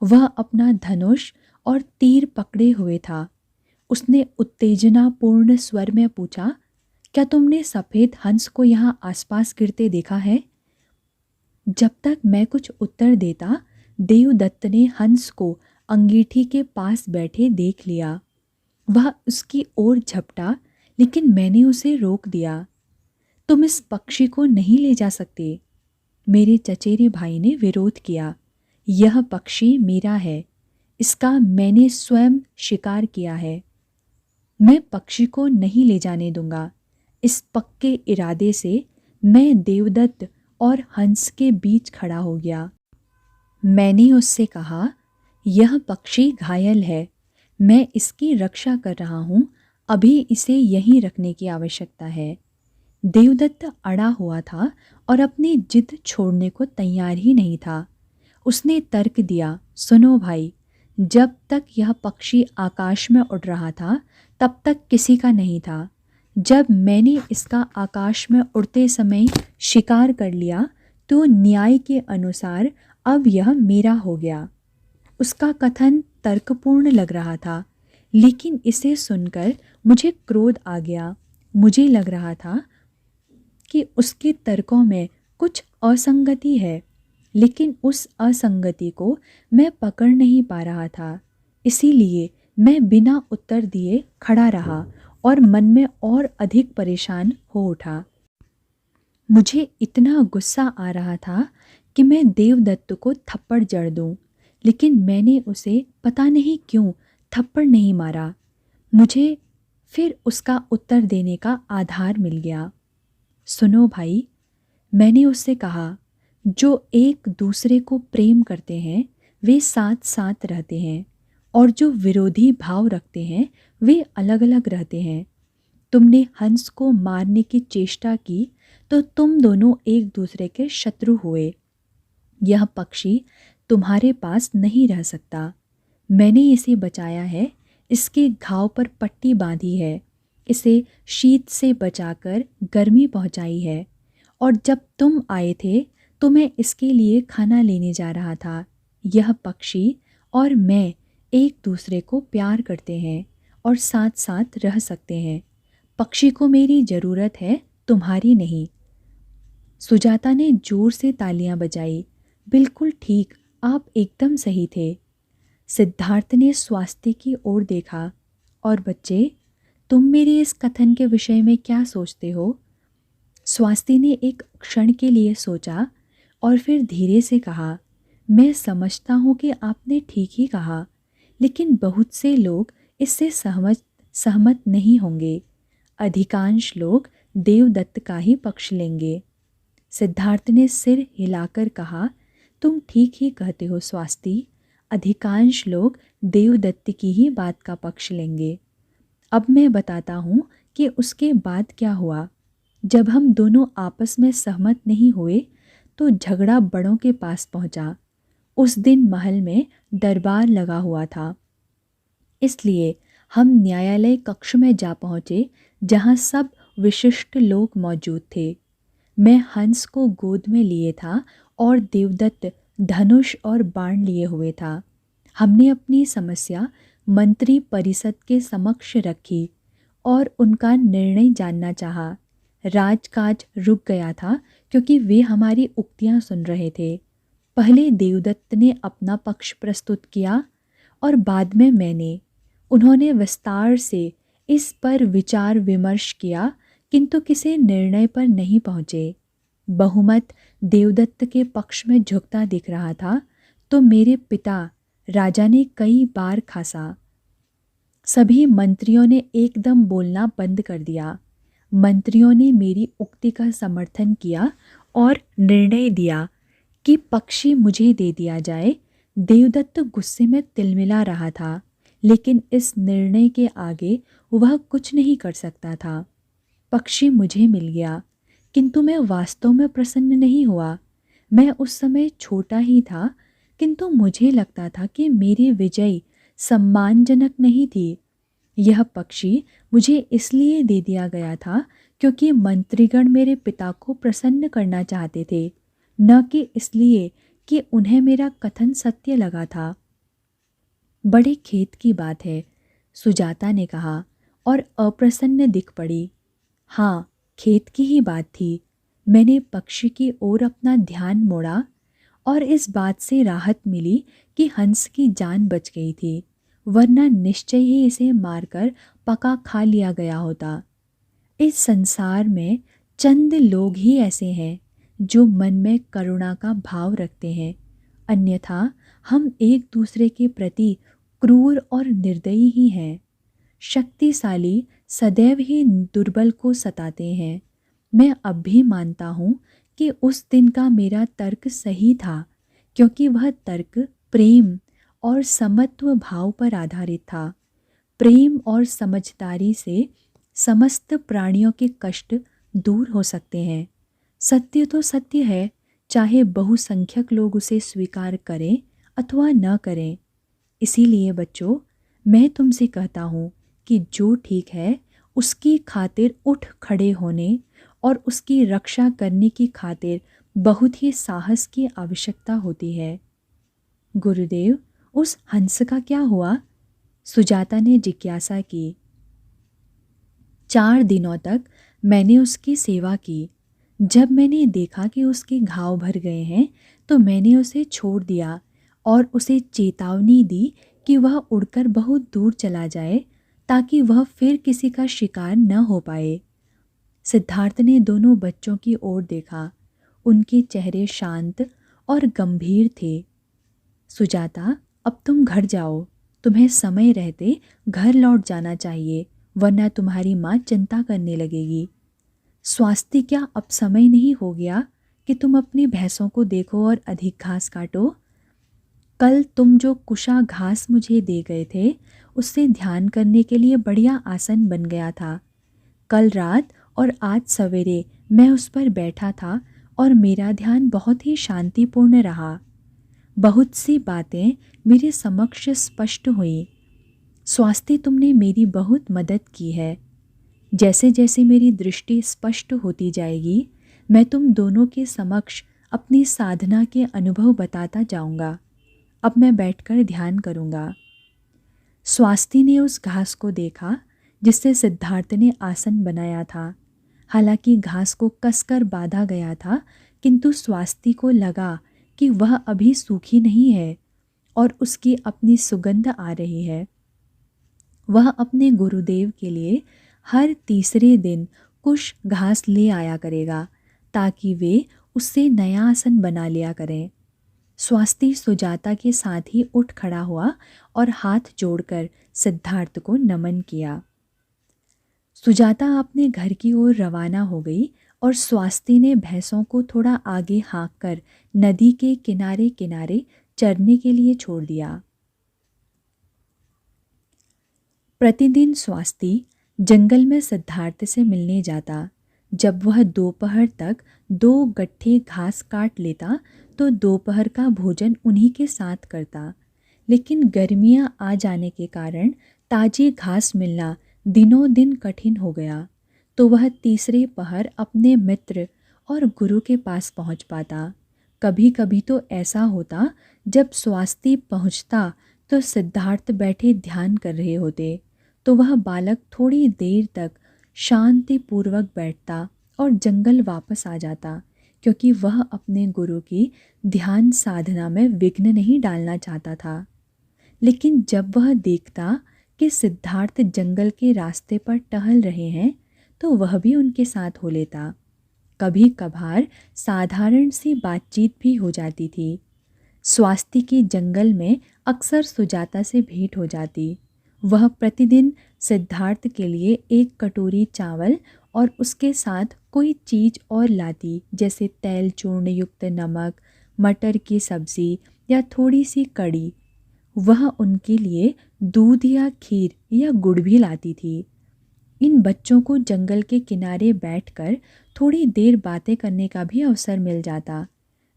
वह अपना धनुष और तीर पकड़े हुए था। उसने उत्तेजनापूर्ण स्वर में पूछा, क्या तुमने सफ़ेद हंस को यहाँ आसपास गिरते देखा है? जब तक मैं कुछ उत्तर देता, देवदत्त ने हंस को अंगीठी के पास बैठे देख लिया। वह उसकी ओर झपटा, लेकिन मैंने उसे रोक दिया। तुम इस पक्षी को नहीं ले जा सकते। मेरे चचेरे भाई ने विरोध किया। यह पक्षी मेरा है, इसका मैंने स्वयं शिकार किया है। मैं पक्षी को नहीं ले जाने दूंगा। इस पक्के इरादे से मैं देवदत्त और हंस के बीच खड़ा हो गया। मैंने उससे कहा, यह पक्षी घायल है, मैं इसकी रक्षा कर रहा हूँ, अभी इसे यहीं रखने की आवश्यकता है। देवदत्त अड़ा हुआ था और अपनी जिद छोड़ने को तैयार ही नहीं था। उसने तर्क दिया, सुनो भाई, जब तक यह पक्षी आकाश में उड़ रहा था तब तक किसी का नहीं था। जब मैंने इसका आकाश में उड़ते समय शिकार कर लिया तो न्याय के अनुसार अब यह मेरा हो गया। उसका कथन तर्कपूर्ण लग रहा था, लेकिन इसे सुनकर मुझे क्रोध आ गया। मुझे लग रहा था कि उसके तर्कों में कुछ असंगति है, लेकिन उस असंगति को मैं पकड़ नहीं पा रहा था। इसीलिए मैं बिना उत्तर दिए खड़ा रहा और मन में और अधिक परेशान हो उठा। मुझे इतना गुस्सा आ रहा था कि मैं देवदत्त को थप्पड़ जड़ दूं, लेकिन मैंने उसे पता नहीं क्यों थप्पड़ नहीं मारा। मुझे फिर उसका उत्तर देने का आधार मिल गया। सुनो भाई, मैंने उससे कहा, जो एक दूसरे को प्रेम करते हैं वे साथ साथ रहते हैं, और जो विरोधी भाव रखते हैं वे अलग अलग रहते हैं। तुमने हंस को मारने की चेष्टा की तो तुम दोनों एक दूसरे के शत्रु हुए। यह पक्षी तुम्हारे पास नहीं रह सकता। मैंने इसे बचाया है, इसके घाव पर पट्टी बांधी है, इसे शीत से बचाकर गर्मी पहुंचाई है, और जब तुम आए थे तो मैं इसके लिए खाना लेने जा रहा था। यह पक्षी और मैं एक दूसरे को प्यार करते हैं और साथ साथ रह सकते हैं। पक्षी को मेरी ज़रूरत है, तुम्हारी नहीं। सुजाता ने जोर से तालियां बजाई। बिल्कुल ठीक, आप एकदम सही थे। सिद्धार्थ ने स्वास्थ्य की ओर देखा। और बच्चे, तुम मेरे इस कथन के विषय में क्या सोचते हो? स्वास्थ्य ने एक क्षण के लिए सोचा और फिर धीरे से कहा, मैं समझता हूँ कि आपने ठीक ही कहा, लेकिन बहुत से लोग इससे सहमत नहीं होंगे। अधिकांश लोग देवदत्त का ही पक्ष लेंगे। सिद्धार्थ ने सिर हिलाकर कहा, तुम ठीक ही कहते हो स्वास्थ्य, अधिकांश लोग देवदत्त की ही बात का पक्ष लेंगे। अब मैं बताता हूँ कि उसके बाद क्या हुआ। जब हम दोनों आपस में सहमत नहीं हुए तो झगड़ा बड़ों के पास पहुँचा। उस दिन महल में दरबार लगा हुआ था, इसलिए हम न्यायालय कक्ष में जा पहुँचे जहाँ सब विशिष्ट लोग मौजूद थे। मैं हंस को गोद में लिए था और देवदत्त धनुष और बाण लिए हुए था। हमने अपनी समस्या मंत्री परिषद के समक्ष रखी और उनका निर्णय जानना चाहा। राजकाज रुक गया था क्योंकि वे हमारी उक्तियां सुन रहे थे। पहले देवदत्त ने अपना पक्ष प्रस्तुत किया और बाद में मैंने। उन्होंने विस्तार से इस पर विचार विमर्श किया, किंतु किसी निर्णय पर नहीं पहुँचे। बहुमत देवदत्त के पक्ष में झुकता दिख रहा था, तो मेरे पिता राजा ने कई बार खासा। सभी मंत्रियों ने एकदम बोलना बंद कर दिया। मंत्रियों ने मेरी उक्ति का समर्थन किया और निर्णय दिया कि पक्षी मुझे दे दिया जाए। देवदत्त गुस्से में तिलमिला रहा था, लेकिन इस निर्णय के आगे वह कुछ नहीं कर सकता था। पक्षी मुझे मिल गया, किंतु मैं वास्तव में प्रसन्न नहीं हुआ। मैं उस समय छोटा ही था, किंतु मुझे लगता था कि मेरी विजय सम्मानजनक नहीं थी। यह पक्षी मुझे इसलिए दे दिया गया था क्योंकि मंत्रीगण मेरे पिता को प्रसन्न करना चाहते थे, न कि इसलिए कि उन्हें मेरा कथन सत्य लगा था। बड़े खेद की बात है, सुजाता ने कहा और अप्रसन्न दिख पड़ी। हाँ, खेद की ही बात थी। मैंने पक्षी की ओर अपना ध्यान मोड़ा और इस बात से राहत मिली कि हंस की जान बच गई थी, वरना निश्चय ही इसे मारकर पका खा लिया गया होता। इस संसार में चंद लोग ही ऐसे हैं जो मन में करुणा का भाव रखते हैं, अन्यथा हम एक दूसरे के प्रति क्रूर और निर्दयी ही हैं। शक्तिशाली सदैव ही दुर्बल को सताते हैं। मैं अब भी मानता हूँ कि उस दिन का मेरा तर्क सही था, क्योंकि वह तर्क प्रेम और समत्व भाव पर आधारित था। प्रेम और समझदारी से समस्त प्राणियों के कष्ट दूर हो सकते हैं। सत्य तो सत्य है, चाहे बहुसंख्यक लोग उसे स्वीकार करें अथवा न करें। इसीलिए बच्चों, मैं तुमसे कहता हूँ कि जो ठीक है उसकी खातिर उठ खड़े होने और उसकी रक्षा करने की खातिर बहुत ही साहस की आवश्यकता होती है। गुरुदेव, उस हंस का क्या हुआ? सुजाता ने जिज्ञासा की। 4 दिनों तक मैंने उसकी सेवा की। जब मैंने देखा कि उसके घाव भर गए हैं तो मैंने उसे छोड़ दिया और उसे चेतावनी दी कि वह उड़कर बहुत दूर चला जाए, ताकि वह फिर किसी का शिकार न हो पाए। सिद्धार्थ ने दोनों बच्चों की ओर देखा। उनके चेहरे शांत और गंभीर थे। सुजाता, अब तुम घर जाओ। तुम्हें समय रहते घर लौट जाना चाहिए, वरना तुम्हारी माँ चिंता करने लगेगी। स्वास्थ्य, क्या अब समय नहीं हो गया कि तुम अपनी भैंसों को देखो और अधिक घास काटो? कल तुम जो कुशा घास मुझे दे गए थे, उससे ध्यान करने के लिए बढ़िया आसन बन गया था। कल रात और आज सवेरे मैं उस पर बैठा था और मेरा ध्यान बहुत ही शांतिपूर्ण रहा। बहुत सी बातें मेरे समक्ष स्पष्ट हुई। स्वास्थ्य, तुमने मेरी बहुत मदद की है। जैसे जैसे मेरी दृष्टि स्पष्ट होती जाएगी, मैं तुम दोनों के समक्ष अपनी साधना के अनुभव बताता जाऊंगा। अब मैं बैठकर ध्यान करूंगा। स्वास्थ्य ने उस घास को देखा जिससे सिद्धार्थ ने आसन बनाया था। हालांकि घास को कसकर बांधा गया था, किंतु स्वास्थ्य को लगा कि वह अभी सूखी नहीं है और उसकी अपनी सुगंध आ रही है। वह अपने गुरुदेव के लिए हर तीसरे दिन कुछ घास ले आया करेगा, ताकि वे उससे नया आसन बना लिया करें। स्वास्थ्य सुजाता के साथ ही उठ खड़ा हुआ और हाथ जोड़कर सिद्धार्थ को नमन किया। सुजाता अपने घर की ओर रवाना हो गई और स्वास्थ्य ने भैंसों को थोड़ा आगे हाँककर नदी के किनारे किनारे चरने के लिए छोड़ दिया। प्रतिदिन स्वास्थ्य जंगल में सिद्धार्थ से मिलने जाता। जब वह दोपहर तक 2 गट्ठे घास काट लेता तो दोपहर का भोजन उन्हीं के साथ करता। लेकिन गर्मियां आ जाने के कारण ताजी घास मिलना दिनों दिन कठिन हो गया, तो वह तीसरे पहर अपने मित्र और गुरु के पास पहुंच पाता। कभी कभी तो ऐसा होता, जब स्वास्थ्य पहुंचता तो सिद्धार्थ बैठे ध्यान कर रहे होते, तो वह बालक थोड़ी देर तक शांतिपूर्वक बैठता और जंगल वापस आ जाता, क्योंकि वह अपने गुरु की ध्यान साधना में विघ्न नहीं डालना चाहता था। लेकिन जब वह देखता कि सिद्धार्थ जंगल के रास्ते पर टहल रहे हैं, तो वह भी उनके साथ हो लेता। कभी कभार साधारण सी बातचीत भी हो जाती थी। स्वास्थ्य की जंगल में अक्सर सुजाता से भेंट हो जाती। वह प्रतिदिन सिद्धार्थ के लिए 1 कटोरी चावल और उसके साथ कोई चीज़ और लाती, जैसे तेल चूर्ण युक्त नमक, मटर की सब्ज़ी या थोड़ी सी कड़ी। वह उनके लिए दूध या खीर या गुड़ भी लाती थी। इन बच्चों को जंगल के किनारे बैठकर थोड़ी देर बातें करने का भी अवसर मिल जाता,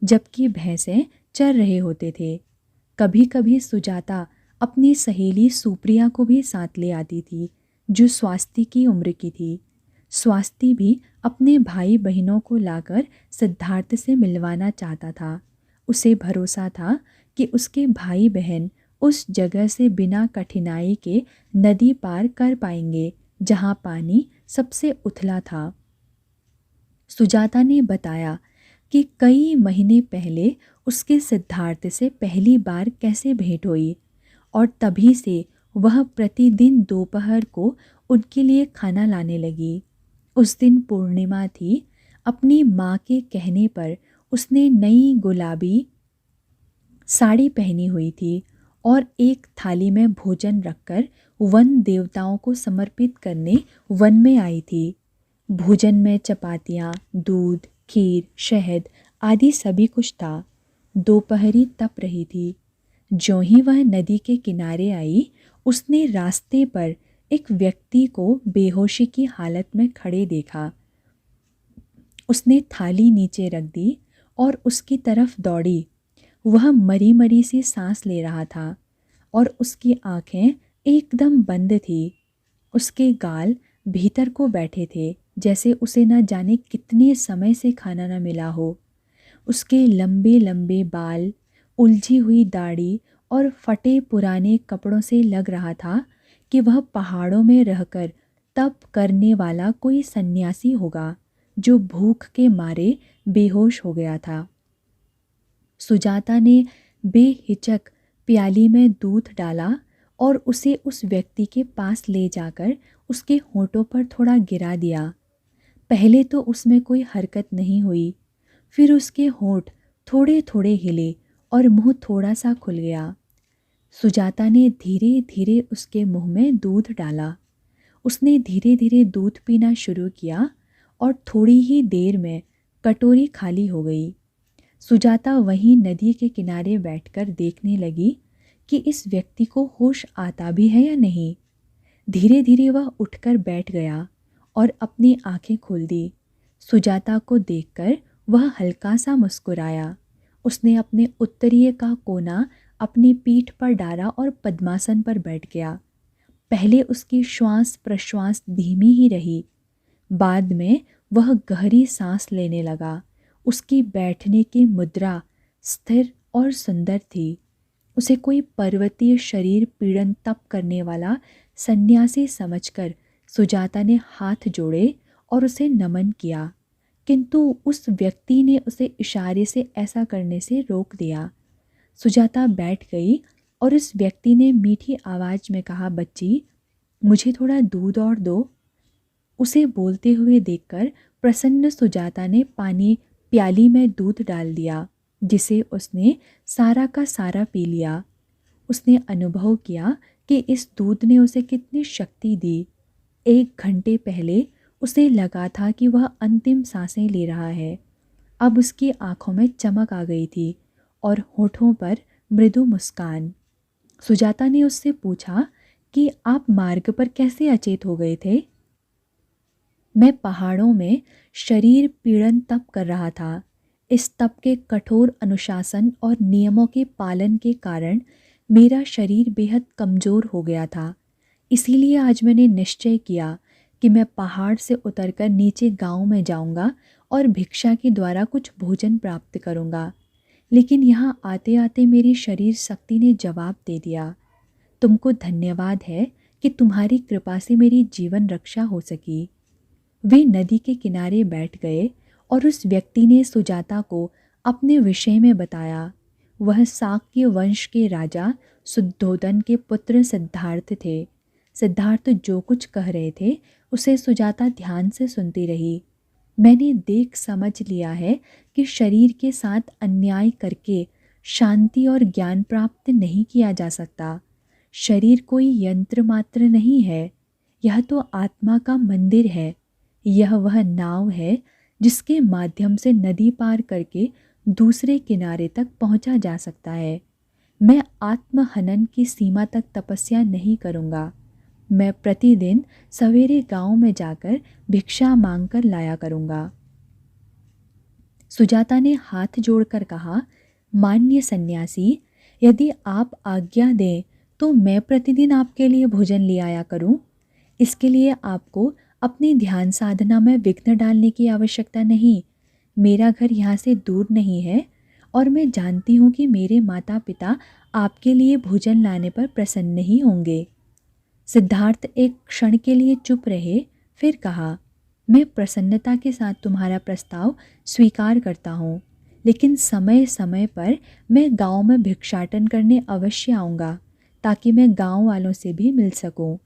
जबकि भैंसें चर रहे होते थे। कभी कभी सुजाता अपनी सहेली सुप्रिया को भी साथ ले आती थी, जो स्वास्थ्य की उम्र की थी। स्वास्थ्य भी अपने भाई बहनों को लाकर सिद्धार्थ से मिलवाना चाहता था। उसे भरोसा था कि उसके भाई बहन उस जगह से बिना कठिनाई के नदी पार कर पाएंगे जहां पानी सबसे उथला था। सुजाता ने बताया कि कई महीने पहले उसके सिद्धार्थ से पहली बार कैसे भेंट हुई, और तभी से वह प्रतिदिन दोपहर को उनके लिए खाना लाने लगी। उस दिन पूर्णिमा थी। अपनी माँ के कहने पर उसने नई गुलाबी साड़ी पहनी हुई थी और एक थाली में भोजन रखकर वन देवताओं को समर्पित करने वन में आई थी। भोजन में चपातियाँ, दूध, खीर, शहद आदि सभी कुछ था। दोपहरी तप रही थी। ज्यों ही वह नदी के किनारे आई, उसने रास्ते पर एक व्यक्ति को बेहोशी की हालत में खड़े देखा। उसने थाली नीचे रख दी और उसकी तरफ दौड़ी। वह मरी मरी सी सांस ले रहा था और उसकी आंखें एकदम बंद थी। उसके गाल भीतर को बैठे थे, जैसे उसे न जाने कितने समय से खाना न मिला हो। उसके लंबे लंबे बाल, उलझी हुई दाढ़ी और फटे पुराने कपड़ों से लग रहा था कि वह पहाड़ों में रहकर तप करने वाला कोई सन्यासी होगा जो भूख के मारे बेहोश हो गया था। सुजाता ने बेहिचक प्याली में दूध डाला और उसे उस व्यक्ति के पास ले जाकर उसके होठों पर थोड़ा गिरा दिया। पहले तो उसमें कोई हरकत नहीं हुई, फिर उसके होंठ थोड़े थोड़े हिले और मुंह थोड़ा सा खुल गया। सुजाता ने धीरे धीरे उसके मुंह में दूध डाला। उसने धीरे धीरे दूध पीना शुरू किया और थोड़ी ही देर में कटोरी खाली हो गई। सुजाता वहीं नदी के किनारे बैठकर देखने लगी कि इस व्यक्ति को होश आता भी है या नहीं। धीरे धीरे वह उठकर बैठ गया और अपनी आंखें खोल दी। सुजाता को देखकर वह हल्का सा मुस्कुराया। उसने अपने उत्तरीय का कोना अपनी पीठ पर डाला और पद्मासन पर बैठ गया। पहले उसकी श्वास प्रश्वास धीमी ही रही, बाद में वह गहरी सांस लेने लगा। उसकी बैठने की मुद्रा स्थिर और सुंदर थी। उसे कोई पर्वतीय शरीर पीड़न तप करने वाला सन्यासी समझकर सुजाता ने हाथ जोड़े और उसे नमन किया, किंतु उस व्यक्ति ने उसे इशारे से ऐसा करने से रोक दिया। सुजाता बैठ गई और उस व्यक्ति ने मीठी आवाज़ में कहा, बच्ची, मुझे थोड़ा दूध और दो। उसे बोलते हुए देखकर प्रसन्न सुजाता ने प्याली में दूध डाल दिया, जिसे उसने सारा का सारा पी लिया। उसने अनुभव किया कि इस दूध ने उसे कितनी शक्ति दी। 1 घंटे पहले उसे लगा था कि वह अंतिम सांसें ले रहा है। अब उसकी आंखों में चमक आ गई थी और होठों पर मृदु मुस्कान। सुजाता ने उससे पूछा कि आप मार्ग पर कैसे अचेत हो गए थे? मैं पहाड़ों में शरीर पीड़न तप कर रहा था। इस तप के कठोर अनुशासन और नियमों के पालन के कारण मेरा शरीर बेहद कमज़ोर हो गया था। इसीलिए आज मैंने निश्चय किया कि मैं पहाड़ से उतरकर नीचे गांव में जाऊंगा और भिक्षा के द्वारा कुछ भोजन प्राप्त करूंगा। लेकिन यहाँ आते आते मेरी शरीर शक्ति ने जवाब दे दिया। तुमको धन्यवाद है कि तुम्हारी कृपा से मेरी जीवन रक्षा हो सकी। वे नदी के किनारे बैठ गए और उस व्यक्ति ने सुजाता को अपने विषय में बताया। वह शाक्य वंश के राजा शुद्धोदन के पुत्र सिद्धार्थ थे। सिद्धार्थ जो कुछ कह रहे थे उसे सुजाता ध्यान से सुनती रही। मैंने देख समझ लिया है कि शरीर के साथ अन्याय करके शांति और ज्ञान प्राप्त नहीं किया जा सकता। शरीर कोई यंत्र मात्र नहीं है, यह तो आत्मा का मंदिर है। यह वह नाव है जिसके माध्यम से नदी पार करके दूसरे किनारे तक पहुंचा जा सकता है। मैं आत्महनन की सीमा तक तपस्या नहीं करूंगा। मैं प्रतिदिन सवेरे गांव में जाकर भिक्षा मांगकर लाया करूंगा। सुजाता ने हाथ जोड़कर कहा, मान्य सन्यासी, यदि आप आज्ञा दें तो मैं प्रतिदिन आपके लिए भोजन ले आया करूं। इसके लिए आपको अपनी ध्यान साधना में विघ्न डालने की आवश्यकता नहीं। मेरा घर यहाँ से दूर नहीं है और मैं जानती हूँ कि मेरे माता पिता आपके लिए भोजन लाने पर प्रसन्न ही होंगे। सिद्धार्थ एक क्षण के लिए चुप रहे, फिर कहा, मैं प्रसन्नता के साथ तुम्हारा प्रस्ताव स्वीकार करता हूँ, लेकिन समय समय पर मैं गांव में भिक्षाटन करने अवश्य आऊँगा ताकि मैं गांव वालों से भी मिल सकूं।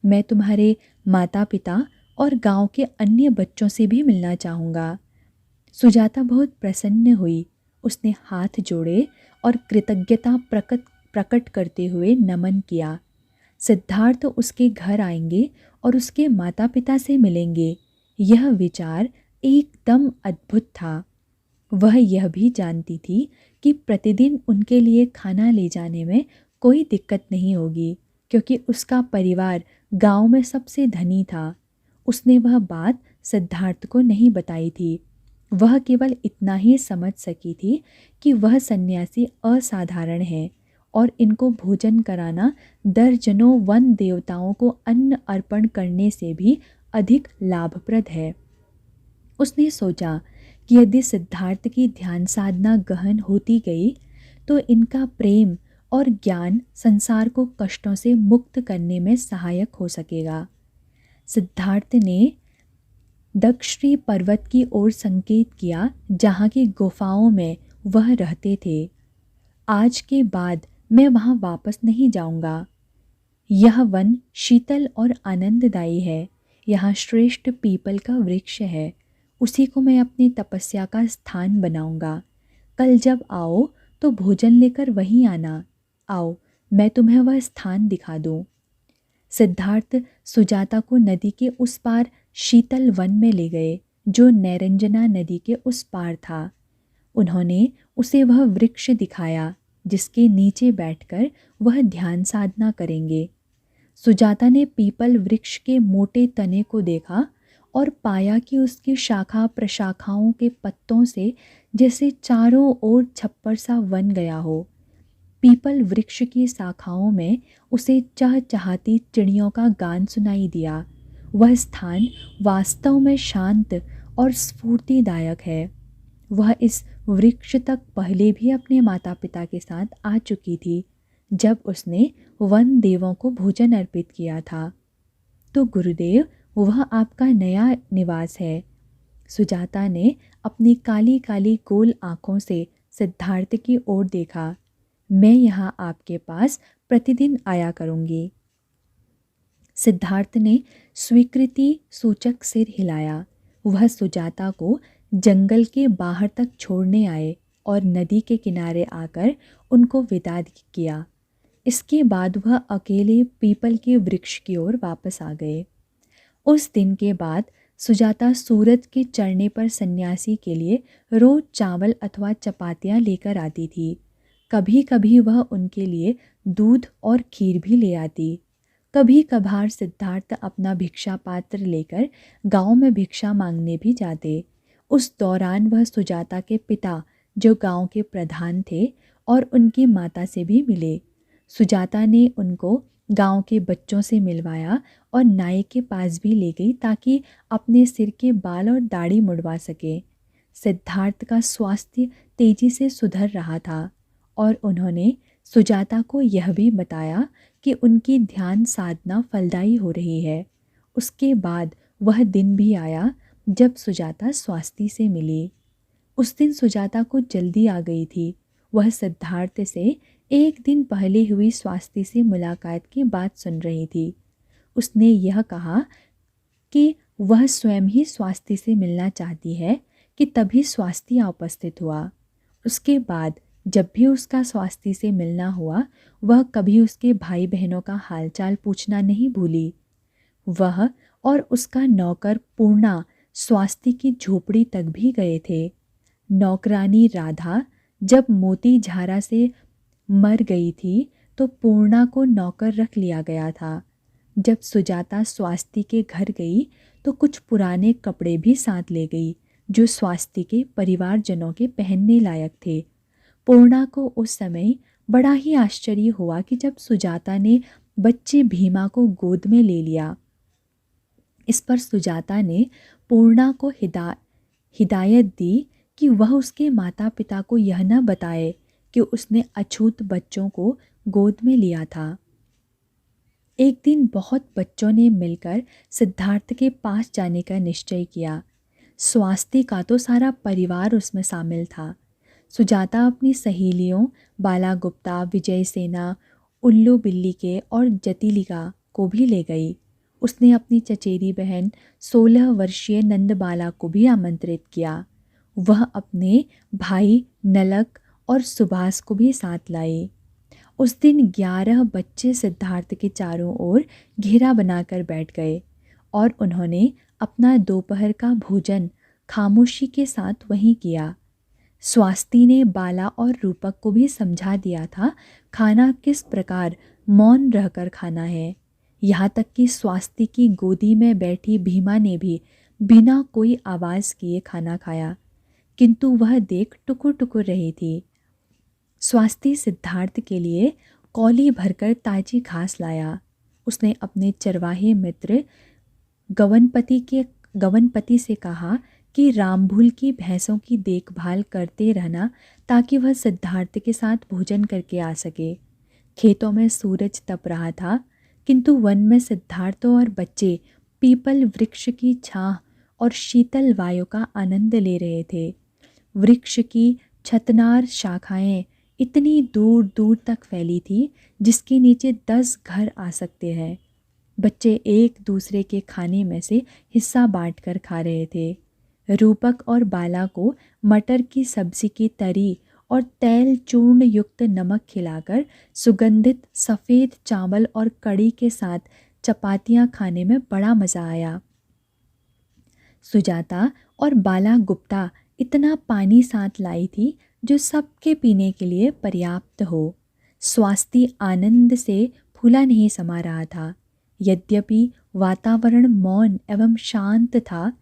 मैं तुम्हारे माता पिता और गांव के अन्य बच्चों से भी मिलना चाहूँगा। सुजाता बहुत प्रसन्न हुई। उसने हाथ जोड़े और कृतज्ञता प्रकट करते हुए नमन किया। सिद्धार्थ उसके घर आएंगे और उसके माता पिता से मिलेंगे, यह विचार एकदम अद्भुत था। वह यह भी जानती थी कि प्रतिदिन उनके लिए खाना ले जाने में कोई दिक्कत नहीं होगी, क्योंकि उसका परिवार गांव में सबसे धनी था। उसने वह बात सिद्धार्थ को नहीं बताई थी। वह केवल इतना ही समझ सकी थी कि वह सन्यासी असाधारण है और इनको भोजन कराना दर्जनों वन देवताओं को अन्न अर्पण करने से भी अधिक लाभप्रद है। उसने सोचा कि यदि सिद्धार्थ की ध्यान साधना गहन होती गई तो इनका प्रेम और ज्ञान संसार को कष्टों से मुक्त करने में सहायक हो सकेगा। सिद्धार्थ ने दक्षिणी पर्वत की ओर संकेत किया, जहाँ की गुफाओं में वह रहते थे। आज के बाद मैं वहाँ वापस नहीं जाऊँगा। यह वन शीतल और आनंददायी है। यहाँ श्रेष्ठ पीपल का वृक्ष है, उसी को मैं अपनी तपस्या का स्थान बनाऊंगा। कल जब आओ तो भोजन लेकर वहीं आना। आओ, मैं तुम्हें वह स्थान दिखा दूं। सिद्धार्थ सुजाता को नदी के उस पार शीतल वन में ले गए, जो नैरंजना नदी के उस पार था। उन्होंने उसे वह वृक्ष दिखाया जिसके नीचे बैठकर वह ध्यान साधना करेंगे। सुजाता ने पीपल वृक्ष के मोटे तने को देखा और पाया कि उसकी शाखा प्रशाखाओं के पत्तों से जैसे चारों ओर छप्पर सा बन गया हो। पीपल वृक्ष की शाखाओं में उसे चहचहाती चिड़ियों का गान सुनाई दिया। वह स्थान वास्तव में शांत और स्फूर्तिदायक है। वह इस वृक्ष तक पहले भी अपने माता पिता के साथ आ चुकी थी, जब उसने वन देवों को भोजन अर्पित किया था। तो गुरुदेव, वह आपका नया निवास है। सुजाता ने अपनी काली काली गोल आँखों से सिद्धार्थ की ओर देखा। मैं यहाँ आपके पास प्रतिदिन आया करूँगी। सिद्धार्थ ने स्वीकृति सूचक सिर हिलाया। वह सुजाता को जंगल के बाहर तक छोड़ने आए और नदी के किनारे आकर उनको विदा किया। इसके बाद वह अकेले पीपल के वृक्ष की ओर वापस आ गए। उस दिन के बाद सुजाता सूरज के चढ़ने पर सन्यासी के लिए रोज चावल अथवा चपातियाँ लेकर आती थी। कभी कभी वह उनके लिए दूध और खीर भी ले आती। कभी कभार सिद्धार्थ अपना भिक्षा पात्र लेकर गांव में भिक्षा मांगने भी जाते। उस दौरान वह सुजाता के पिता, जो गांव के प्रधान थे, और उनकी माता से भी मिले। सुजाता ने उनको गांव के बच्चों से मिलवाया और नाई के पास भी ले गई, ताकि अपने सिर के बाल और दाढ़ी मुड़वा सके। सिद्धार्थ का स्वास्थ्य तेजी से सुधर रहा था और उन्होंने सुजाता को यह भी बताया कि उनकी ध्यान साधना फलदायी हो रही है। उसके बाद वह दिन भी आया जब सुजाता स्वास्थ्य से मिली। उस दिन सुजाता को जल्दी आ गई थी। वह सिद्धार्थ से एक दिन पहले हुई स्वास्थ्य से मुलाकात की बात सुन रही थी। उसने यह कहा कि वह स्वयं ही स्वास्थ्य से मिलना चाहती है कि तभी स्वास्थ्य उपस्थित हुआ। उसके बाद जब भी उसका स्वास्थ्य से मिलना हुआ, वह कभी उसके भाई बहनों का हालचाल पूछना नहीं भूली। वह और उसका नौकर पूर्णा स्वास्थ्य की झोपड़ी तक भी गए थे। नौकरानी राधा जब मोती झारा से मर गई थी तो पूर्णा को नौकर रख लिया गया था। जब सुजाता स्वास्थ्य के घर गई तो कुछ पुराने कपड़े भी साथ ले गई, जो स्वास्थ्य के परिवारजनों के पहनने लायक थे। पूर्णा को उस समय बड़ा ही आश्चर्य हुआ कि जब सुजाता ने बच्चे भीमा को गोद में ले लिया। इस पर सुजाता ने पूर्णा को हिदायत दी कि वह उसके माता पिता को यह न बताए कि उसने अछूत बच्चों को गोद में लिया था। एक दिन बहुत बच्चों ने मिलकर सिद्धार्थ के पास जाने का निश्चय किया। स्वास्थ्य का तो सारा परिवार उसमें शामिल था। सुजाता अपनी सहेलियों बाला गुप्ता, विजय सेना, उल्लू बिल्ली के और जतिलिका को भी ले गई। उसने अपनी चचेरी बहन 16 वर्षीय नंदबाला को भी आमंत्रित किया। वह अपने भाई नलक और सुभाष को भी साथ लाई। उस दिन 11 बच्चे सिद्धार्थ के चारों ओर घेरा बनाकर बैठ गए और उन्होंने अपना दोपहर का भोजन खामोशी के साथ वहीं किया। स्वास्ति ने बाला और रूपक को भी समझा दिया था खाना किस प्रकार मौन रहकर खाना है। यहाँ तक कि स्वास्ति की गोदी में बैठी भीमा ने भी बिना कोई आवाज़ किए खाना खाया, किंतु वह देख टुकुर टुकुर रही थी। स्वास्ति सिद्धार्थ के लिए कौली भरकर ताजी घास लाया। उसने अपने चरवाहे मित्र गवनपति से कहा कि रामभूल की भैंसों की देखभाल करते रहना ताकि वह सिद्धार्थ के साथ भोजन करके आ सके। खेतों में सूरज तप रहा था, किंतु वन में सिद्धार्थ और बच्चे पीपल वृक्ष की छाह और शीतल वायु का आनंद ले रहे थे। वृक्ष की छतनार शाखाएं इतनी दूर दूर तक फैली थी जिसके नीचे 10 घर आ सकते हैं। बच्चे एक दूसरे के खाने में से हिस्सा बांटकर खा रहे थे। रूपक और बाला को मटर की सब्जी की तरी और तेल चूर्ण युक्त नमक खिलाकर सुगंधित सफ़ेद चावल और कड़ी के साथ चपातियाँ खाने में बड़ा मज़ा आया। सुजाता और बाला गुप्ता इतना पानी साथ लाई थी जो सबके पीने के लिए पर्याप्त हो। स्वास्ति आनंद से फूला नहीं समा रहा था। यद्यपि वातावरण मौन एवं शांत था,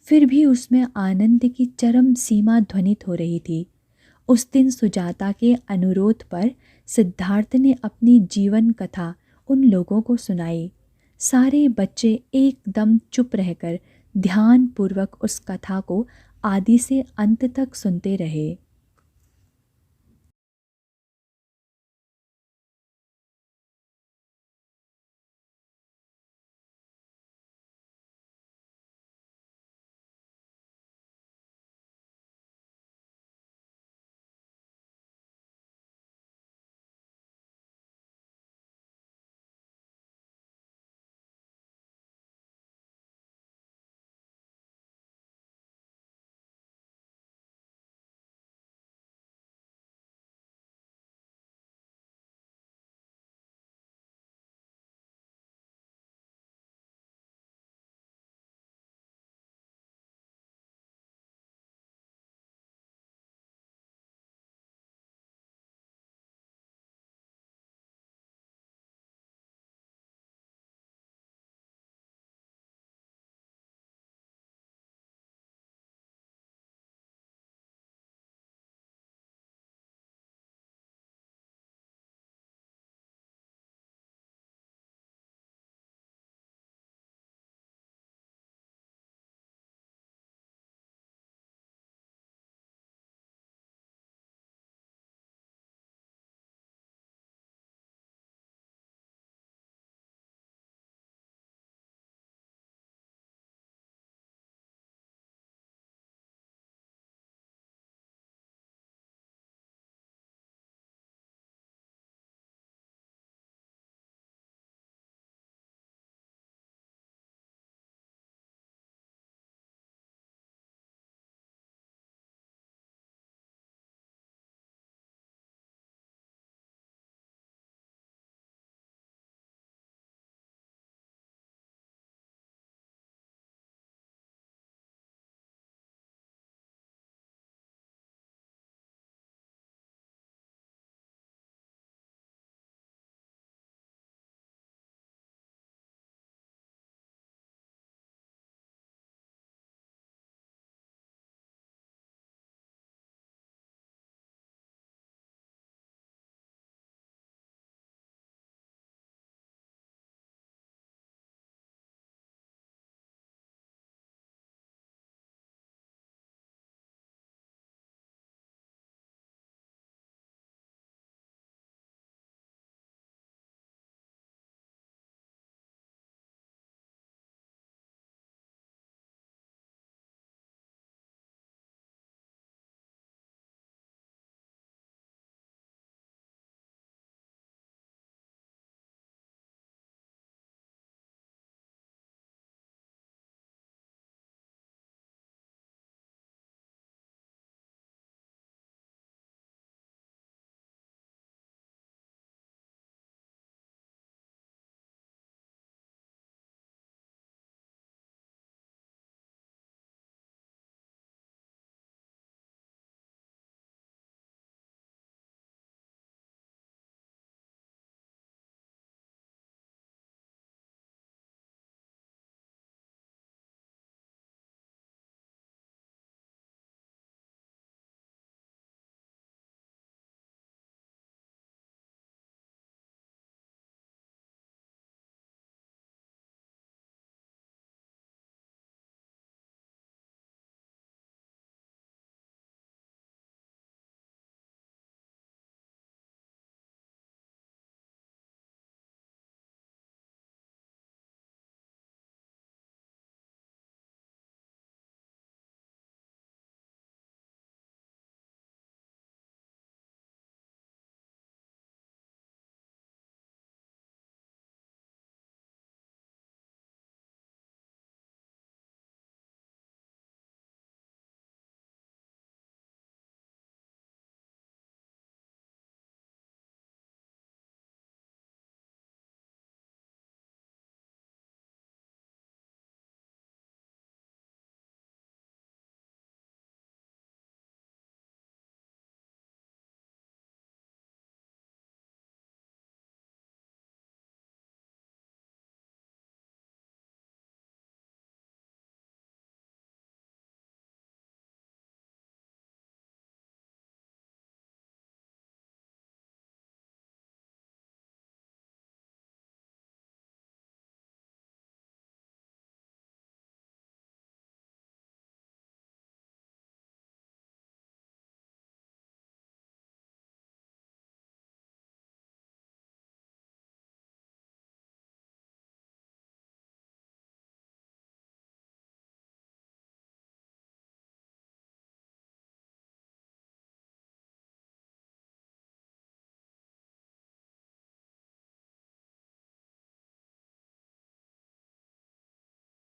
फिर भी उसमें आनंद की चरम सीमा ध्वनित हो रही थी। उस दिन सुजाता के अनुरोध पर सिद्धार्थ ने अपनी जीवन कथा उन लोगों को सुनाई। सारे बच्चे एकदम चुप रहकर ध्यानपूर्वक उस कथा को आदि से अंत तक सुनते रहे।